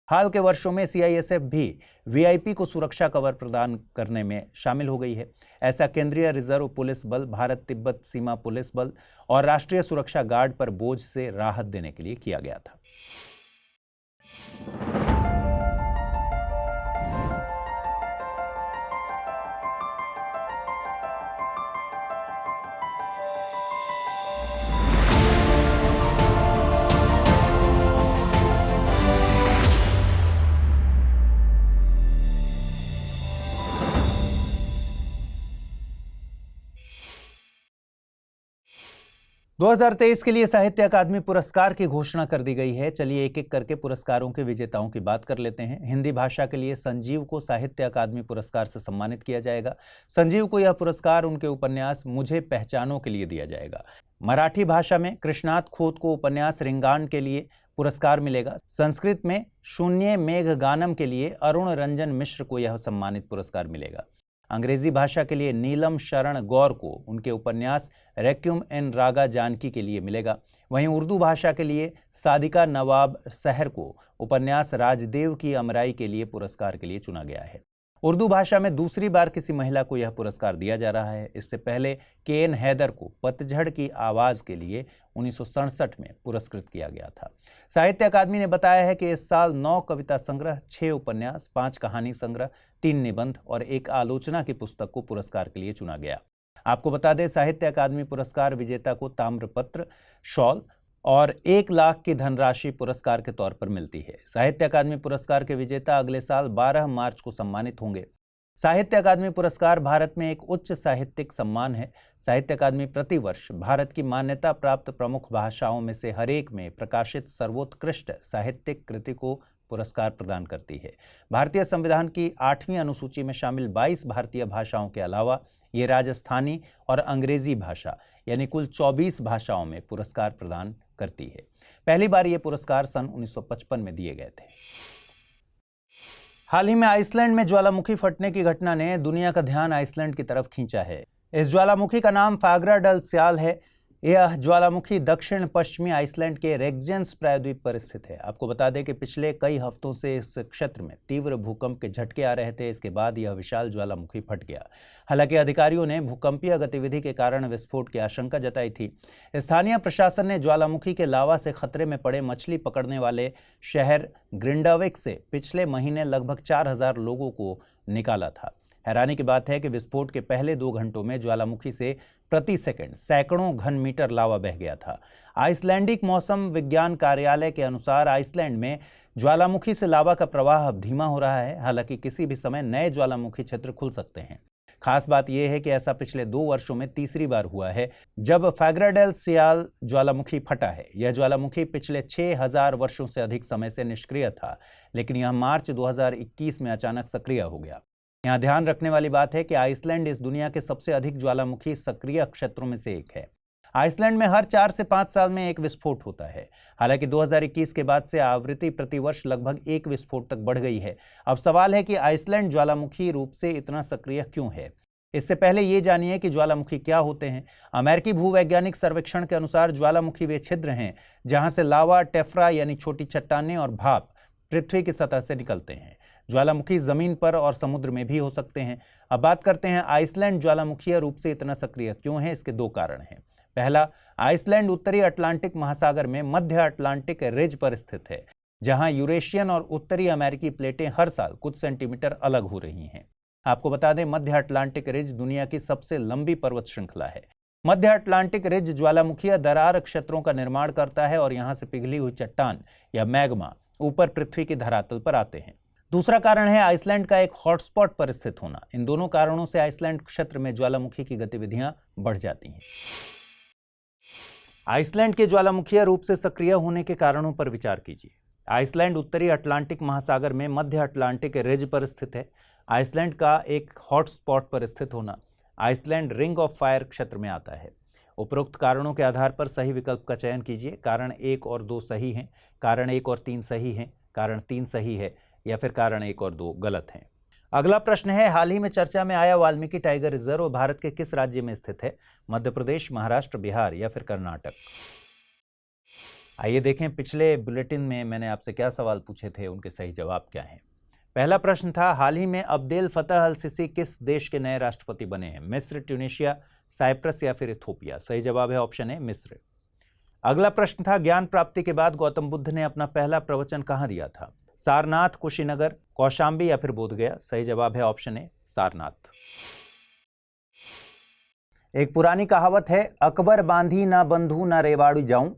हाल के वर्षों में सीआईएसएफ भी वीआईपी को सुरक्षा कवर प्रदान करने में शामिल हो गई है। ऐसा केंद्रीय रिजर्व पुलिस बल, भारत तिब्बत सीमा पुलिस बल और राष्ट्रीय सुरक्षा गार्ड पर बोझ से राहत देने के लिए किया गया था। 2023 के लिए साहित्य अकादमी पुरस्कार की घोषणा कर दी गई है। चलिए एक एक करके पुरस्कारों के विजेताओं की बात कर लेते हैं। हिंदी भाषा के लिए संजीव को साहित्य अकादमी पुरस्कार से सम्मानित किया जाएगा। संजीव को यह पुरस्कार उनके उपन्यास मुझे पहचानो के लिए दिया जाएगा। मराठी भाषा में कृष्णात खोत को उपन्यास रिंगाण के लिए पुरस्कार मिलेगा। संस्कृत में शून्य मेघ गानम के लिए अरुण रंजन मिश्र को यह सम्मानित पुरस्कार मिलेगा। अंग्रेजी भाषा के लिए नीलम शरण गौर को उनके उपन्यास रेक्यूम इन रागा जानकी के लिए मिलेगा। वहीं उर्दू भाषा के लिए सादिका नवाब सहर को उपन्यास राजदेव की अमराई के लिए पुरस्कार के लिए चुना गया है। उर्दू भाषा में दूसरी बार किसी महिला को यह पुरस्कार दिया जा रहा है। इससे पहले के.एन. हैदर को पतझड़ की आवाज के लिए 1967 में पुरस्कृत किया गया था। साहित्य अकादमी ने बताया है कि इस साल 9 कविता संग्रह, 6 उपन्यास, 5 कहानी संग्रह, 3 निबंध और 1 आलोचना की पुस्तक को पुरस्कार के लिए चुना गया। आपको बता दें, साहित्य अकादमी पुरस्कार विजेता को ताम्रपत्र, शॉल और 1 लाख की धनराशि पुरस्कार के तौर पर मिलती है। साहित्य अकादमी पुरस्कार के विजेता अगले साल 12 मार्च को सम्मानित होंगे। साहित्य अकादमी पुरस्कार भारत में एक उच्च साहित्यिक सम्मान है। साहित्य अकादमी प्रतिवर्ष भारत की मान्यता प्राप्त प्रमुख भाषाओं में से हर एक में प्रकाशित सर्वोत्कृष्ट साहित्यिक कृति को पुरस्कार प्रदान करती है। भारतीय संविधान की 8वीं अनुसूची में शामिल 22 भारतीय भाषाओं के अलावा ये राजस्थानी और अंग्रेजी भाषा यानी कुल 24 भाषाओं में पुरस्कार प्रदान करती है। पहली बार ये पुरस्कार सन 1955 में दिए गए थे। हाल ही में आइसलैंड में ज्वालामुखी फटने की घटना ने दुनिया का ध्यान आइसलैंड की तरफ खींचा है। इस ज्वालामुखी का नाम फागराडल स्याल है। यह ज्वालामुखी दक्षिण पश्चिमी आइसलैंड के रेगजेंस प्रायद्वीप पर स्थित है। आपको बता दें कि पिछले कई हफ्तों से इस क्षेत्र में तीव्र भूकंप के झटके आ रहे थे। इसके बाद यह विशाल ज्वालामुखी फट गया। हालांकि अधिकारियों ने भूकंपीय गतिविधि के कारण विस्फोट की आशंका जताई थी। स्थानीय प्रशासन ने ज्वालामुखी के लावा से खतरे में पड़े मछली पकड़ने वाले शहर ग्रिंडाविक से पिछले महीने लगभग 4000 लोगों को निकाला था। हैरानी की बात है कि विस्फोट के पहले 2 घंटों में ज्वालामुखी से प्रति सेकंड सैकड़ों घन मीटर लावा बह गया था। आइसलैंडिक मौसम विज्ञान कार्यालय के अनुसार आइसलैंड में ज्वालामुखी से लावा का प्रवाह अब धीमा हो रहा है। हालांकि किसी भी समय नए ज्वालामुखी क्षेत्र खुल सकते हैं। खास बात यह है कि ऐसा पिछले 2 वर्षों में तीसरी बार हुआ है जब फैग्राडेल सियाल ज्वालामुखी फटा है। यह ज्वालामुखी पिछले 6000 वर्षों से अधिक समय से निष्क्रिय था, लेकिन यह मार्च 2021 में अचानक सक्रिय हो गया। यहाँ ध्यान रखने वाली बात है कि आइसलैंड इस दुनिया के सबसे अधिक ज्वालामुखी सक्रिय क्षेत्रों में से एक है। आइसलैंड में हर 4 से 5 साल में एक विस्फोट होता है। हालांकि 2021 के बाद से आवृत्ति प्रतिवर्ष लगभग 1 विस्फोट तक बढ़ गई है। अब सवाल है कि आइसलैंड ज्वालामुखी रूप से इतना सक्रिय क्यों है। इससे पहले ये जानिए कि ज्वालामुखी क्या होते हैं। अमेरिकी भूवैज्ञानिक सर्वेक्षण के अनुसार ज्वालामुखी वे छिद्र हैं जहां से लावा, टेफ्रा यानी छोटी चट्टानें और भाप पृथ्वी की सतह से निकलते हैं। ज्वालामुखी जमीन पर और समुद्र में भी हो सकते हैं। अब बात करते हैं आइसलैंड ज्वालामुखीय रूप से इतना सक्रिय क्यों है। इसके 2 कारण हैं। पहला, आइसलैंड उत्तरी अटलांटिक महासागर में मध्य अटलांटिक रिज पर स्थित है, जहां यूरेशियन और उत्तरी अमेरिकी प्लेटें हर साल कुछ सेंटीमीटर अलग हो रही हैं। आपको बता दें, मध्य अटलांटिक रिज दुनिया की सबसे लंबी पर्वत श्रृंखला है। मध्य अटलांटिक रिज ज्वालामुखीय दरार क्षेत्रों का निर्माण करता है और यहां से पिघली हुई चट्टान या मैग्मा ऊपर पृथ्वी की धरातल पर आते हैं। दूसरा कारण है आइसलैंड का एक हॉटस्पॉट पर स्थित होना। इन दोनों कारणों से आइसलैंड क्षेत्र में ज्वालामुखी की गतिविधियां बढ़ जाती हैं। आइसलैंड के ज्वालामुखीय रूप से सक्रिय होने के कारणों पर विचार कीजिए। आइसलैंड उत्तरी अटलांटिक महासागर में मध्य अटलांटिक रिज पर स्थित है। आइसलैंड का एक हॉटस्पॉट पर स्थित होना आइसलैंड रिंग ऑफ फायर क्षेत्र में आता है। उपरोक्त कारणों के आधार पर सही विकल्प का चयन कीजिए। कारण 1 और 2 सही हैं, कारण 1 और 3 सही हैं, कारण 3 सही है या फिर कारण 1 और 2 गलत हैं। अगला प्रश्न है, हाल ही में चर्चा में आया वाल्मीकि टाइगर रिजर्व भारत के किस राज्य में स्थित है? मध्य प्रदेश, महाराष्ट्र, बिहार या फिर कर्नाटक? आइए देखें पिछले बुलेटिन में मैंने आपसे क्या सवाल पूछे थे, उनके सही जवाब क्या हैं। पहला प्रश्न था, हाल ही में अब्देल फतह अल सिसी किस देश के नए राष्ट्रपति बने हैं? मिस्र, ट्यूनीशिया, साइप्रस या फिर इथोपिया? सही जवाब है ऑप्शन ए मिस्र। अगला प्रश्न था, ज्ञान प्राप्ति के बाद गौतम बुद्ध ने अपना पहला प्रवचन कहां दिया था? सारनाथ, कुशीनगर, कौशाम्बी या फिर बोधगया? सही जवाब है ऑप्शन ए सारनाथ। एक पुरानी कहावत है, अकबर बांधी ना बंधु ना रेवाड़ी जाऊं,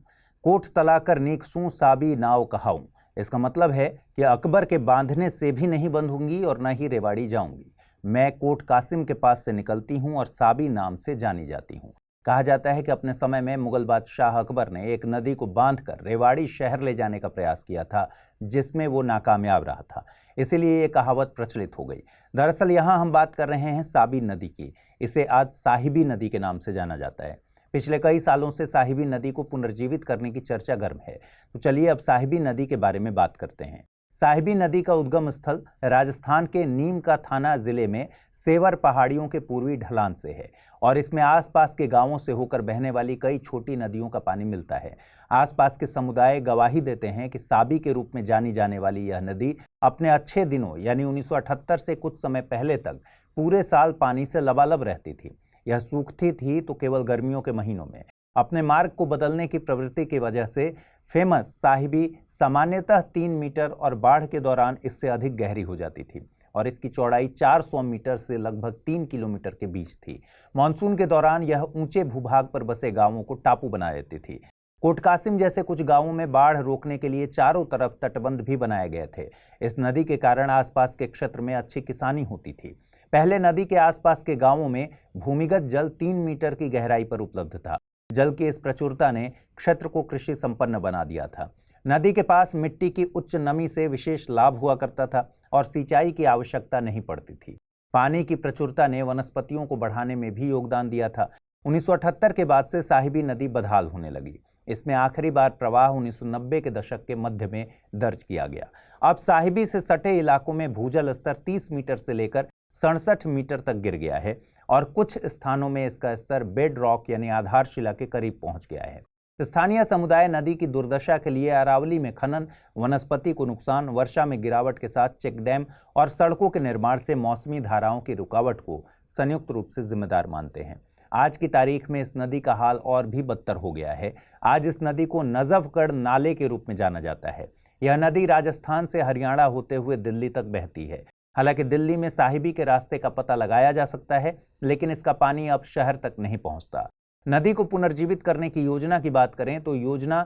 कोट तलाकर नीकसूं साबी नाव कहाऊं। इसका मतलब है कि अकबर के बांधने से भी नहीं बंधूंगी और न ही रेवाड़ी जाऊंगी। मैं कोट कासिम के पास से निकलती हूं और साबी नाम से जानी जाती हूं। कहा जाता है कि अपने समय में मुगल बादशाह अकबर ने एक नदी को बांधकर रेवाड़ी शहर ले जाने का प्रयास किया था, जिसमें वो नाकामयाब रहा था। इसीलिए ये कहावत प्रचलित हो गई। दरअसल यहाँ हम बात कर रहे हैं साबी नदी की। इसे आज साहिबी नदी के नाम से जाना जाता है। पिछले कई सालों से साहिबी नदी को पुनर्जीवित करने की चर्चा गर्म है। तो चलिए अब साहिबी नदी के बारे में बात करते हैं। साहिबी नदी का उद्गम स्थल राजस्थान के नीम का थाना जिले में सेवर पहाड़ियों के पूर्वी ढलान से है और इसमें आसपास के गांवों से होकर बहने वाली कई छोटी नदियों का पानी मिलता है। आसपास के समुदाय गवाही देते हैं कि साबी के रूप में जानी जाने वाली यह नदी अपने अच्छे दिनों यानी 1978 से कुछ समय पहले तक पूरे साल पानी से लबालब रहती थी। यह सूखती थी तो केवल गर्मियों के महीनों में। अपने मार्ग को बदलने की प्रवृत्ति की वजह से फेमस साहिबी सामान्यतः 3 मीटर और बाढ़ के दौरान इससे अधिक गहरी हो जाती थी और इसकी चौड़ाई 400 मीटर से लगभग 3 किलोमीटर के बीच थी। मानसून के दौरान यह ऊंचे भूभाग पर बसे गांवों को टापू बना देती थी। कोटकासिम जैसे कुछ गांवों में बाढ़ रोकने के लिए चारों तरफ तटबंध भी बनाए गए थे। इस नदी के कारण आसपास के क्षेत्र में अच्छी किसानी होती थी। पहले नदी के आसपास के गांवों में भूमिगत जल 3 मीटर की गहराई पर उपलब्ध था। जल की इस प्रचुरता ने क्षेत्र को कृषि संपन्न बना दिया था। नदी के पास मिट्टी की उच्च नमी से विशेष लाभ हुआ करता था और सिंचाई की आवश्यकता नहीं पड़ती थी। पानी की प्रचुरता ने वनस्पतियों को बढ़ाने में भी योगदान दिया था। 1978 के बाद से साहिबी नदी बदहाल होने लगी। इसमें आखिरी बार प्रवाह 1990 के दशक के मध्य में दर्ज किया गया। अब साहिबी से सटे इलाकों में भूजल स्तर 30 मीटर से लेकर 67 मीटर तक गिर गया है और कुछ स्थानों में इसका स्तर बेड रॉक यानी आधारशिला के करीब पहुंच गया है। स्थानीय समुदाय नदी की दुर्दशा के लिए अरावली में खनन, वनस्पति को नुकसान, वर्षा में गिरावट के साथ चेक डैम और सड़कों के निर्माण से मौसमी धाराओं की रुकावट को संयुक्त रूप से जिम्मेदार मानते हैं। आज की तारीख में इस नदी का हाल और भी बदतर हो गया है। आज इस नदी को नजफगढ़ नाले के रूप में जाना जाता है। यह नदी राजस्थान से हरियाणा होते हुए दिल्ली तक बहती है। हालांकि दिल्ली में साहिबी के रास्ते का पता लगाया जा सकता है, लेकिन इसका पानी अब शहर तक नहीं पहुंचता। नदी को पुनर्जीवित करने की योजना की बात करें तो योजना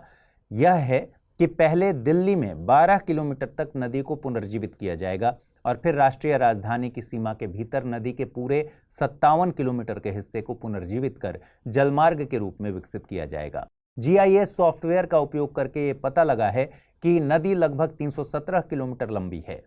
यह है कि पहले दिल्ली में 12 किलोमीटर तक नदी को पुनर्जीवित किया जाएगा और फिर राष्ट्रीय राजधानी की सीमा के भीतर नदी के पूरे 57 किलोमीटर के हिस्से को पुनर्जीवित कर जलमार्ग के रूप में विकसित किया जाएगा। GIS सॉफ्टवेयर का उपयोग करके ये पता लगा है कि नदी लगभग 317 किलोमीटर लंबी है।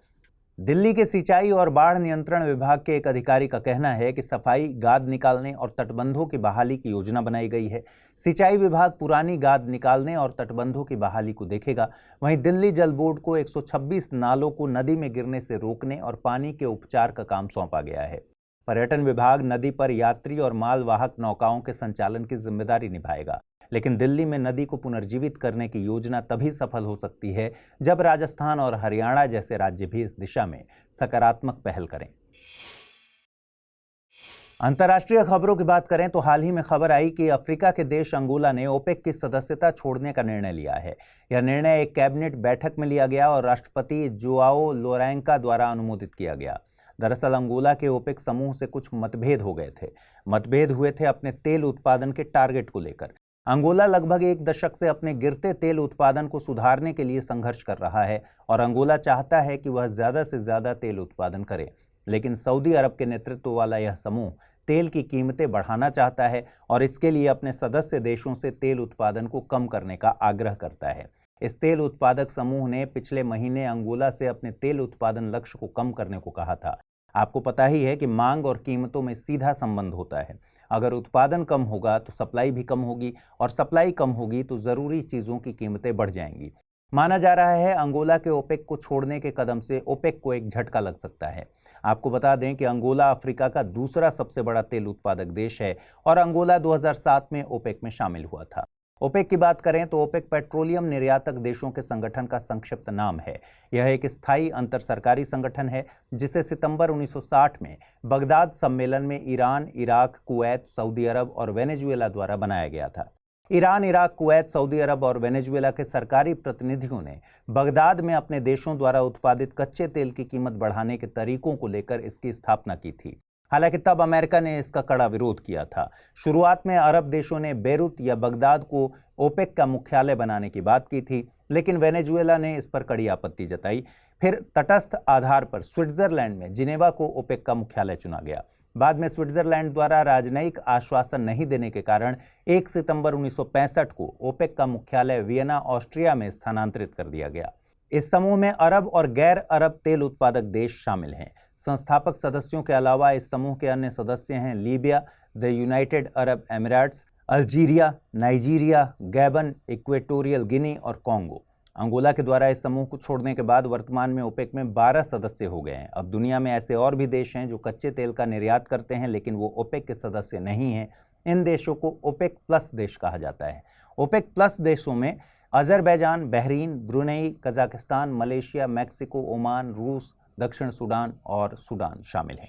दिल्ली के सिंचाई और बाढ़ नियंत्रण विभाग के एक अधिकारी का कहना है कि सफाई, गाद निकालने और तटबंधों की बहाली की योजना बनाई गई है। सिंचाई विभाग पुरानी गाद निकालने और तटबंधों की बहाली को देखेगा। वहीं दिल्ली जल बोर्ड को 126 नालों को नदी में गिरने से रोकने और पानी के उपचार का काम सौंपा गया है। पर्यटन विभाग नदी पर यात्री और मालवाहक नौकाओं के संचालन की जिम्मेदारी निभाएगा। लेकिन दिल्ली में नदी को पुनर्जीवित करने की योजना तभी सफल हो सकती है जब राजस्थान और हरियाणा जैसे राज्य भी इस दिशा में सकारात्मक पहल करें। अंतर्राष्ट्रीय खबरों की बात करें तो हाल ही में खबर आई कि अफ्रीका के देश अंगोला ने ओपेक की सदस्यता छोड़ने का निर्णय लिया है। यह निर्णय एक कैबिनेट बैठक में लिया गया और राष्ट्रपति जोआओ लोरेंका द्वारा अनुमोदित किया गया। दरअसल अंगोला के ओपेक समूह से कुछ मतभेद हो गए थे। मतभेद हुए थे अपने तेल उत्पादन के टारगेट को लेकर। अंगोला लगभग एक दशक से अपने गिरते तेल उत्पादन को सुधारने के लिए संघर्ष कर रहा है और अंगोला चाहता है कि वह ज्यादा से ज्यादा तेल उत्पादन करे। लेकिन सऊदी अरब के नेतृत्व वाला यह समूह तेल की कीमतें बढ़ाना चाहता है और इसके लिए अपने सदस्य देशों से तेल उत्पादन को कम करने का आग्रह करता है। इस तेल उत्पादक समूह ने पिछले महीने अंगोला से अपने तेल उत्पादन लक्ष्य को कम करने को कहा था। आपको पता ही है कि मांग और कीमतों में सीधा संबंध होता है। अगर उत्पादन कम होगा तो सप्लाई भी कम होगी और सप्लाई कम होगी तो जरूरी चीजों की कीमतें बढ़ जाएंगी। माना जा रहा है अंगोला के ओपेक को छोड़ने के कदम से ओपेक को एक झटका लग सकता है। आपको बता दें कि अंगोला अफ्रीका का दूसरा सबसे बड़ा तेल उत्पादक देश है और अंगोला 2007 में ओपेक में शामिल हुआ था। ओपेक की बात करें तो ओपेक पेट्रोलियम निर्यातक देशों के संगठन का संक्षिप्त नाम है। यह एक स्थायी अंतर सरकारी संगठन है जिसे सितंबर 1960 में बगदाद सम्मेलन में ईरान, इराक, कुवैत, सऊदी अरब और वेनेजुएला द्वारा बनाया गया था। ईरान, इराक, कुवैत, सऊदी अरब और वेनेजुएला के सरकारी प्रतिनिधियों ने बगदाद में अपने देशों द्वारा उत्पादित कच्चे तेल की कीमत बढ़ाने के तरीकों को लेकर इसकी स्थापना की थी। हालांकि तब अमेरिका ने इसका कड़ा विरोध किया था। शुरुआत में अरब देशों ने बेरूत या बगदाद को ओपेक का मुख्यालय बनाने की बात की थी, लेकिन वेनेजुएला ने इस पर कड़ी आपत्ति जताई। फिर तटस्थ आधार पर स्विट्जरलैंड में जिनेवा को ओपेक का मुख्यालय चुना गया। बाद में स्विट्जरलैंड द्वारा राजनयिक आश्वासन नहीं देने के कारण 1 सितंबर 1965 को ओपेक का मुख्यालय वियना, ऑस्ट्रिया में स्थानांतरित कर दिया गया। इस समूह में अरब और गैर अरब तेल उत्पादक देश शामिल हैं। संस्थापक सदस्यों के अलावा इस समूह के अन्य सदस्य हैं Libya, the United Arab Emirates, Algeria, Nigeria, Gabon, Equatorial Guinea और कॉन्गो। अंगोला के द्वारा इस समूह को छोड़ने के बाद वर्तमान में ओपेक में 12 सदस्य हो गए हैं। अब दुनिया में ऐसे और भी देश हैं जो कच्चे तेल का निर्यात करते हैं लेकिन वो ओपेक के सदस्य नहीं हैं। इन देशों को ओपेक प्लस देश कहा जाता है। ओपेक प्लस देशों में Azerbaijan, Bahrain, Brunei, Kazakhstan, Malaysia, Mexico, Oman, रूस, दक्षिण सूडान और सूडान शामिल हैं।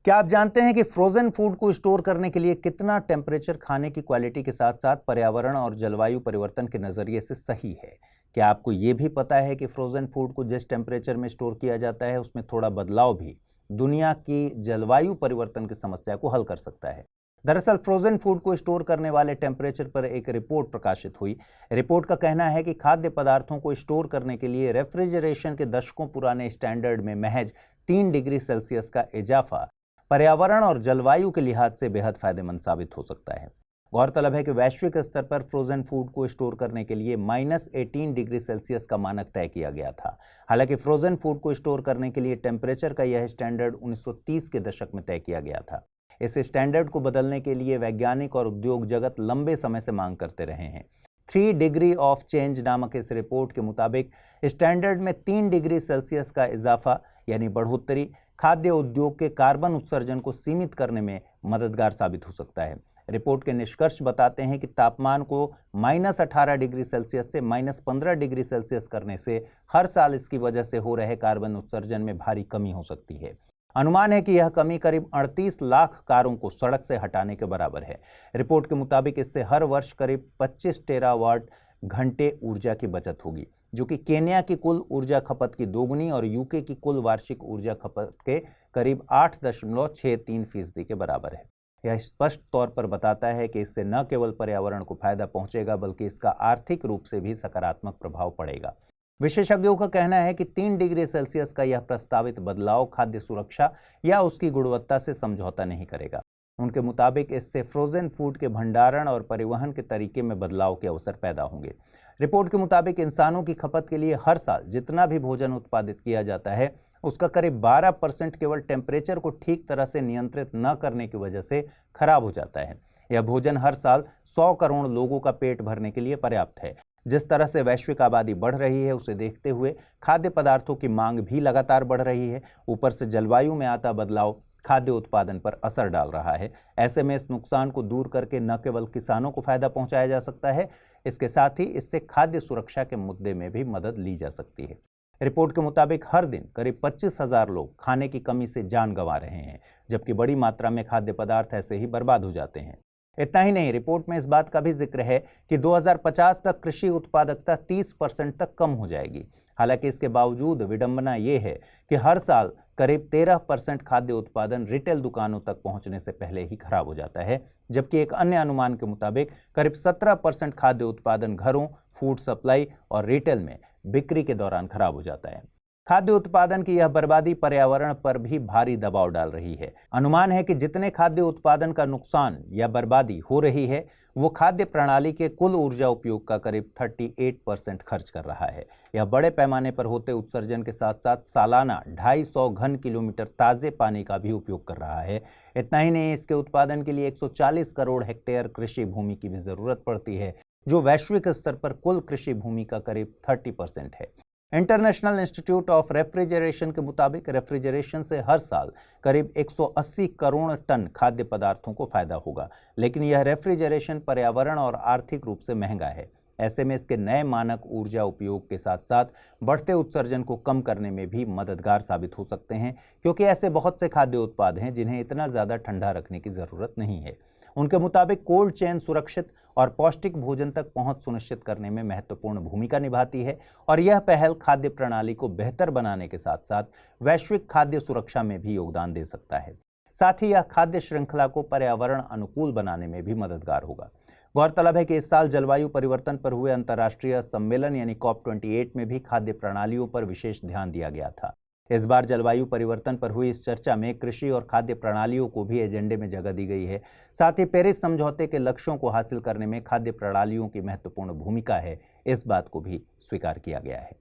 क्या आप जानते हैं कि फ्रोजन फूड को स्टोर करने के लिए कितना टेम्परेचर खाने की क्वालिटी के साथ साथ पर्यावरण और जलवायु परिवर्तन के नज़रिए से सही है? क्या आपको ये भी पता है कि फ्रोजन फूड को जिस टेम्परेचर में स्टोर किया जाता है उसमें थोड़ा बदलाव भी दुनिया की जलवायु परिवर्तन की समस्या को हल कर सकता है? दरअसल फ्रोजन फूड को स्टोर करने वाले टेम्परेचर पर एक रिपोर्ट प्रकाशित हुई। रिपोर्ट का कहना है कि खाद्य पदार्थों को स्टोर करने के लिए रेफ्रिजरेशन के दशकों पुराने स्टैंडर्ड में महज 3 डिग्री सेल्सियस का इजाफा पर्यावरण और जलवायु के लिहाज से बेहद फायदेमंद साबित हो सकता है। गौरतलब है कि वैश्विक स्तर पर फ्रोजन फूड को स्टोर करने के लिए -18 डिग्री सेल्सियस का मानक तय किया गया था। हालांकि फ्रोजन फूड को स्टोर करने के लिए टेम्परेचर का यह स्टैंडर्ड 1930 के दशक में तय किया गया था। इस स्टैंडर्ड को बदलने के लिए वैज्ञानिक और उद्योग जगत लंबे समय से मांग करते रहे हैं। 3 डिग्री ऑफ चेंज नामक इस रिपोर्ट के मुताबिक स्टैंडर्ड में 3 डिग्री सेल्सियस का इजाफा यानी बढ़ोतरी खाद्य उद्योग के कार्बन उत्सर्जन को सीमित करने में मददगार साबित हो सकता है। रिपोर्ट के निष्कर्ष बताते हैं कि तापमान को -18 डिग्री सेल्सियस से -15 डिग्री सेल्सियस करने से हर साल इसकी वजह से हो रहे कार्बन उत्सर्जन में भारी कमी हो सकती है। अनुमान है कि यह कमी करीब 38 लाख कारों को सड़क से हटाने के बराबर है। रिपोर्ट के मुताबिक इससे हर वर्ष करीब 25 टेरावाट घंटे ऊर्जा की बचत होगी, जो कि केन्या की कुल ऊर्जा खपत की दोगुनी और यूके की कुल वार्षिक ऊर्जा खपत के करीब 8.63% के बराबर है। यह स्पष्ट तौर पर बताता है कि इससे न केवल पर्यावरण को फायदा पहुंचेगा बल्कि इसका आर्थिक रूप से भी सकारात्मक प्रभाव पड़ेगा। विशेषज्ञों का कहना है कि 3 डिग्री सेल्सियस का यह प्रस्तावित बदलाव खाद्य सुरक्षा या उसकी गुणवत्ता से समझौता नहीं करेगा। उनके मुताबिक इससे फ्रोजन फूड के भंडारण और परिवहन के तरीके में बदलाव के अवसर पैदा होंगे। रिपोर्ट के मुताबिक इंसानों की खपत के लिए हर साल जितना भी भोजन उत्पादित किया जाता है उसका करीब 12% केवल टेम्परेचर को ठीक तरह से नियंत्रित न करने की वजह से खराब हो जाता है। यह भोजन हर साल 100 करोड़ लोगों का पेट भरने के लिए पर्याप्त है। जिस तरह से वैश्विक आबादी बढ़ रही है उसे देखते हुए खाद्य पदार्थों की मांग भी लगातार बढ़ रही है। ऊपर से जलवायु में आता बदलाव खाद्य उत्पादन पर असर डाल रहा है। ऐसे में इस नुकसान को दूर करके न केवल किसानों को फायदा पहुंचाया जा सकता है, इसके साथ ही इससे खाद्य सुरक्षा के मुद्दे में भी मदद ली जा सकती है। रिपोर्ट के मुताबिक हर दिन करीब 25,000 लोग खाने की कमी से जान गंवा रहे हैं, जबकि बड़ी मात्रा में खाद्य पदार्थ ऐसे ही बर्बाद हो जाते हैं। इतना ही नहीं, रिपोर्ट में इस बात का भी जिक्र है कि 2050 तक कृषि उत्पादकता 30% तक कम हो जाएगी। हालांकि इसके बावजूद विडंबना ये है कि हर साल करीब 13% खाद्य उत्पादन रिटेल दुकानों तक पहुंचने से पहले ही खराब हो जाता है, जबकि एक अन्य अनुमान के मुताबिक करीब 17% खाद्य उत्पादन घरों, फूड सप्लाई और रिटेल में बिक्री के दौरान खराब हो जाता है। खाद्य उत्पादन की यह बर्बादी पर्यावरण पर भी भारी दबाव डाल रही है। अनुमान है कि जितने खाद्य उत्पादन का नुकसान या बर्बादी हो रही है वो खाद्य प्रणाली के कुल ऊर्जा उपयोग का करीब 38% खर्च कर रहा है। यह बड़े पैमाने पर होते उत्सर्जन के साथ साथ सालाना 250 घन किलोमीटर ताजे पानी का भी उपयोग कर रहा है। इतना ही नहीं, इसके उत्पादन के लिए 140 करोड़ हेक्टेयर कृषि भूमि की भी जरूरत पड़ती है, जो वैश्विक स्तर पर कुल कृषि भूमि का करीब 30% है। इंटरनेशनल इंस्टीट्यूट ऑफ रेफ्रिजरेशन के मुताबिक रेफ्रिजरेशन से हर साल करीब 180 करोड़ टन खाद्य पदार्थों को फायदा होगा, लेकिन यह रेफ्रिजरेशन पर्यावरण और आर्थिक रूप से महंगा है। ऐसे में इसके नए मानक ऊर्जा उपयोग के साथ साथ बढ़ते उत्सर्जन को कम करने में भी मददगार साबित हो सकते हैं, क्योंकि ऐसे बहुत से खाद्य उत्पाद हैं जिन्हें इतना ज़्यादा ठंडा रखने की ज़रूरत नहीं है। उनके मुताबिक कोल्ड चेन सुरक्षित और पौष्टिक भोजन तक पहुंच सुनिश्चित करने में महत्वपूर्ण भूमिका निभाती है और यह पहल खाद्य प्रणाली को बेहतर बनाने के साथ साथ वैश्विक खाद्य सुरक्षा में भी योगदान दे सकता है। साथ ही यह खाद्य श्रृंखला को पर्यावरण अनुकूल बनाने में भी मददगार होगा। गौरतलब है कि इस साल जलवायु परिवर्तन पर हुए अंतर्राष्ट्रीय सम्मेलन यानी COP28 में भी खाद्य प्रणालियों पर विशेष ध्यान दिया गया था। इस बार जलवायु परिवर्तन पर हुई इस चर्चा में कृषि और खाद्य प्रणालियों को भी एजेंडे में जगह दी गई है। साथ ही पेरिस समझौते के लक्ष्यों को हासिल करने में खाद्य प्रणालियों की महत्वपूर्ण भूमिका है, इस बात को भी स्वीकार किया गया है।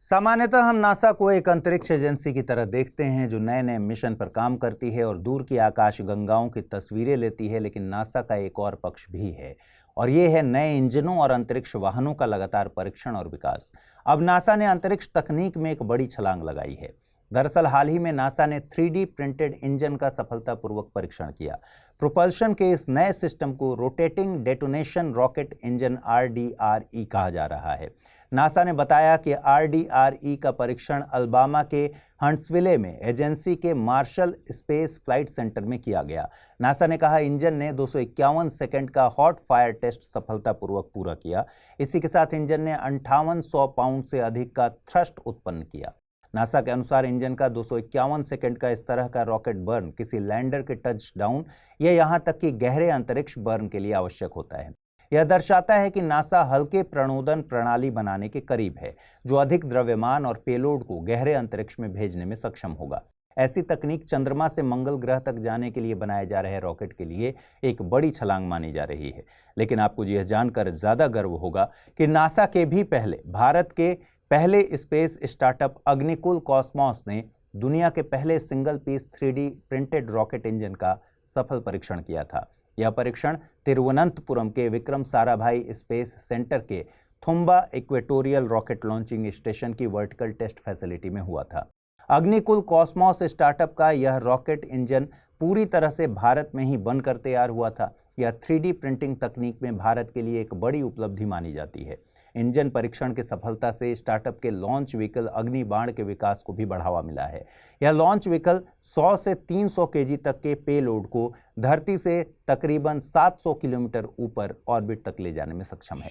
सामान्यतः हम नासा को एक अंतरिक्ष एजेंसी की तरह देखते हैं जो नए नए मिशन पर काम करती है और दूर की आकाश गंगाओं की तस्वीरें लेती है, लेकिन नासा का एक और पक्ष भी है और ये है नए इंजनों और अंतरिक्ष वाहनों का लगातार परीक्षण और विकास। अब नासा ने अंतरिक्ष तकनीक में एक बड़ी छलांग लगाई है। दरअसल हाल ही में नासा ने 3D प्रिंटेड इंजन का सफलतापूर्वक परीक्षण किया। प्रोपल्शन के इस नए सिस्टम को rotating detonation rocket engine RDRE कहा जा रहा है। नासा ने बताया कि RDRE का परीक्षण अल्बामा के हंट्सविले में एजेंसी के मार्शल स्पेस फ्लाइट सेंटर में किया गया। नासा ने कहा इंजन ने 251 सेकंड का हॉट फायर टेस्ट सफलतापूर्वक पूरा किया। इसी के साथ इंजन ने 5800 पाउंड से अधिक का थ्रस्ट उत्पन्न किया। नासा के अनुसार इंजन का 251 सेकंड का इस तरह का रॉकेट बर्न किसी लैंडर के टच डाउन या यहां तक कि गहरे अंतरिक्ष बर्न के लिए आवश्यक होता है। यह दर्शाता है कि नासा हल्के प्रणोदन प्रणाली बनाने के करीब है, जो अधिक द्रव्यमान और पेलोड को गहरे अंतरिक्ष में भेजने में सक्षम होगा। ऐसी तकनीक चंद्रमा से मंगल ग्रह तक जाने के लिए बनाए जा रहे रॉकेट के लिए एक बड़ी छलांग मानी जा रही है। लेकिन आपको यह जानकर ज्यादा गर्व होगा कि नासा के भी पहले भारत के पहले स्पेस स्टार्टअप अग्निकुल कॉस्मॉस ने दुनिया के पहले single piece 3D printed rocket engine का सफल परीक्षण किया था। यह परीक्षण तिरुवनंतपुरम के विक्रम साराभाई स्पेस सेंटर के Thumba equatorial rocket launching station की वर्टिकल टेस्ट फैसिलिटी में हुआ था। अग्निकुल कॉस्मॉस स्टार्टअप का यह रॉकेट इंजन पूरी तरह से भारत में ही बनकर तैयार हुआ था। यह 3D प्रिंटिंग तकनीक में भारत के लिए एक बड़ी उपलब्धि मानी जाती है। इंजन परीक्षण की सफलता से स्टार्टअप के लॉन्च व्हीकल अग्निबाण के विकास को भी बढ़ावा मिला है। यह लॉन्च व्हीकल 100 से 300 केजी तक के पेलोड को धरती से तकरीबन 700 किलोमीटर ऊपर ऑर्बिट तक ले जाने में सक्षम है।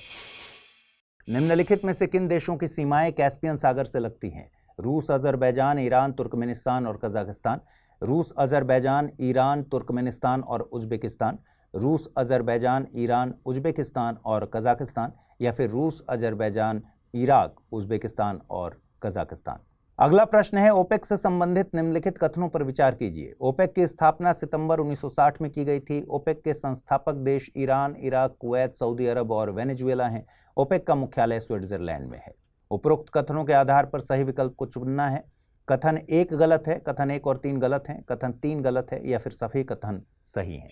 निम्नलिखित में से किन देशों की सीमाएं कैस्पियन सागर से लगती हैं? रूस, अजरबैजान, ईरान, तुर्कमेनिस्तान और कजाकिस्तान। रूस, अजरबैजान, ईरान, तुर्कमेनिस्तान और उज्बेकिस्तान। रूस, अजरबैजान, ईरान, उज्बेकिस्तान और कजाकिस्तान, या फिर रूस, अजरबैजान, इराक, उज्बेकिस्तान और कजाकिस्तान। अगला प्रश्न है, ओपेक से संबंधित निम्नलिखित कथनों पर विचार कीजिए। ओपेक की स्थापना सितंबर 1960 में की गई थी। ओपेक के संस्थापक देश ईरान, इराक, कुवैत, सऊदी अरब और वेनेजुएला हैं। ओपेक का मुख्यालय स्विट्जरलैंड में है। उपरोक्त कथनों के आधार पर सही विकल्प को चुनना है। कथन 1 गलत है, कथन 1 और 3 गलत हैं, कथन 3 गलत है, या फिर सभी कथन सही हैं।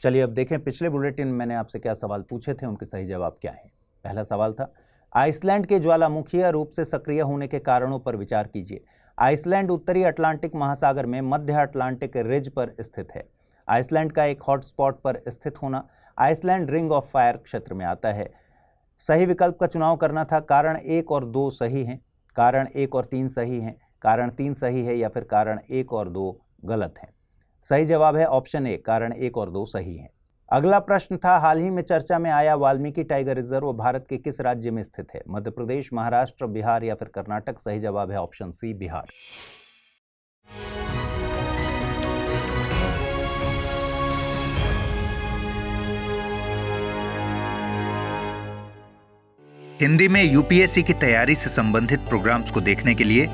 चलिए अब देखें, पिछले बुलेटिन में मैंने आपसे क्या सवाल पूछे थे, उनके सही जवाब क्या हैं। पहला सवाल था, आइसलैंड के ज्वालामुखीय रूप से सक्रिय होने के कारणों पर विचार कीजिए। आइसलैंड उत्तरी अटलांटिक महासागर में मध्य अटलांटिक रिज पर स्थित है। आइसलैंड का एक हॉटस्पॉट पर स्थित होना आइसलैंड रिंग ऑफ फायर क्षेत्र में आता है। सही विकल्प का चुनाव करना था। कारण 1 और 2 सही हैं, कारण 1 और 3 सही हैं, कारण 3 सही है, या फिर कारण 1 और 2 गलत हैं। सही जवाब है ऑप्शन ए, कारण 1 और 2 सही हैं। अगला प्रश्न था, हाल ही में चर्चा में आया वाल्मीकि टाइगर रिजर्व भारत के किस राज्य में स्थित है? मध्य प्रदेश, महाराष्ट्र, बिहार या फिर कर्नाटक? सही जवाब है ऑप्शन सी, बिहार। हिंदी में यूपीएससी की तैयारी से संबंधित प्रोग्राम्स को देखने के लिए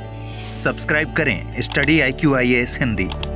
सब्सक्राइब करें स्टडी IQ IAS हिंदी।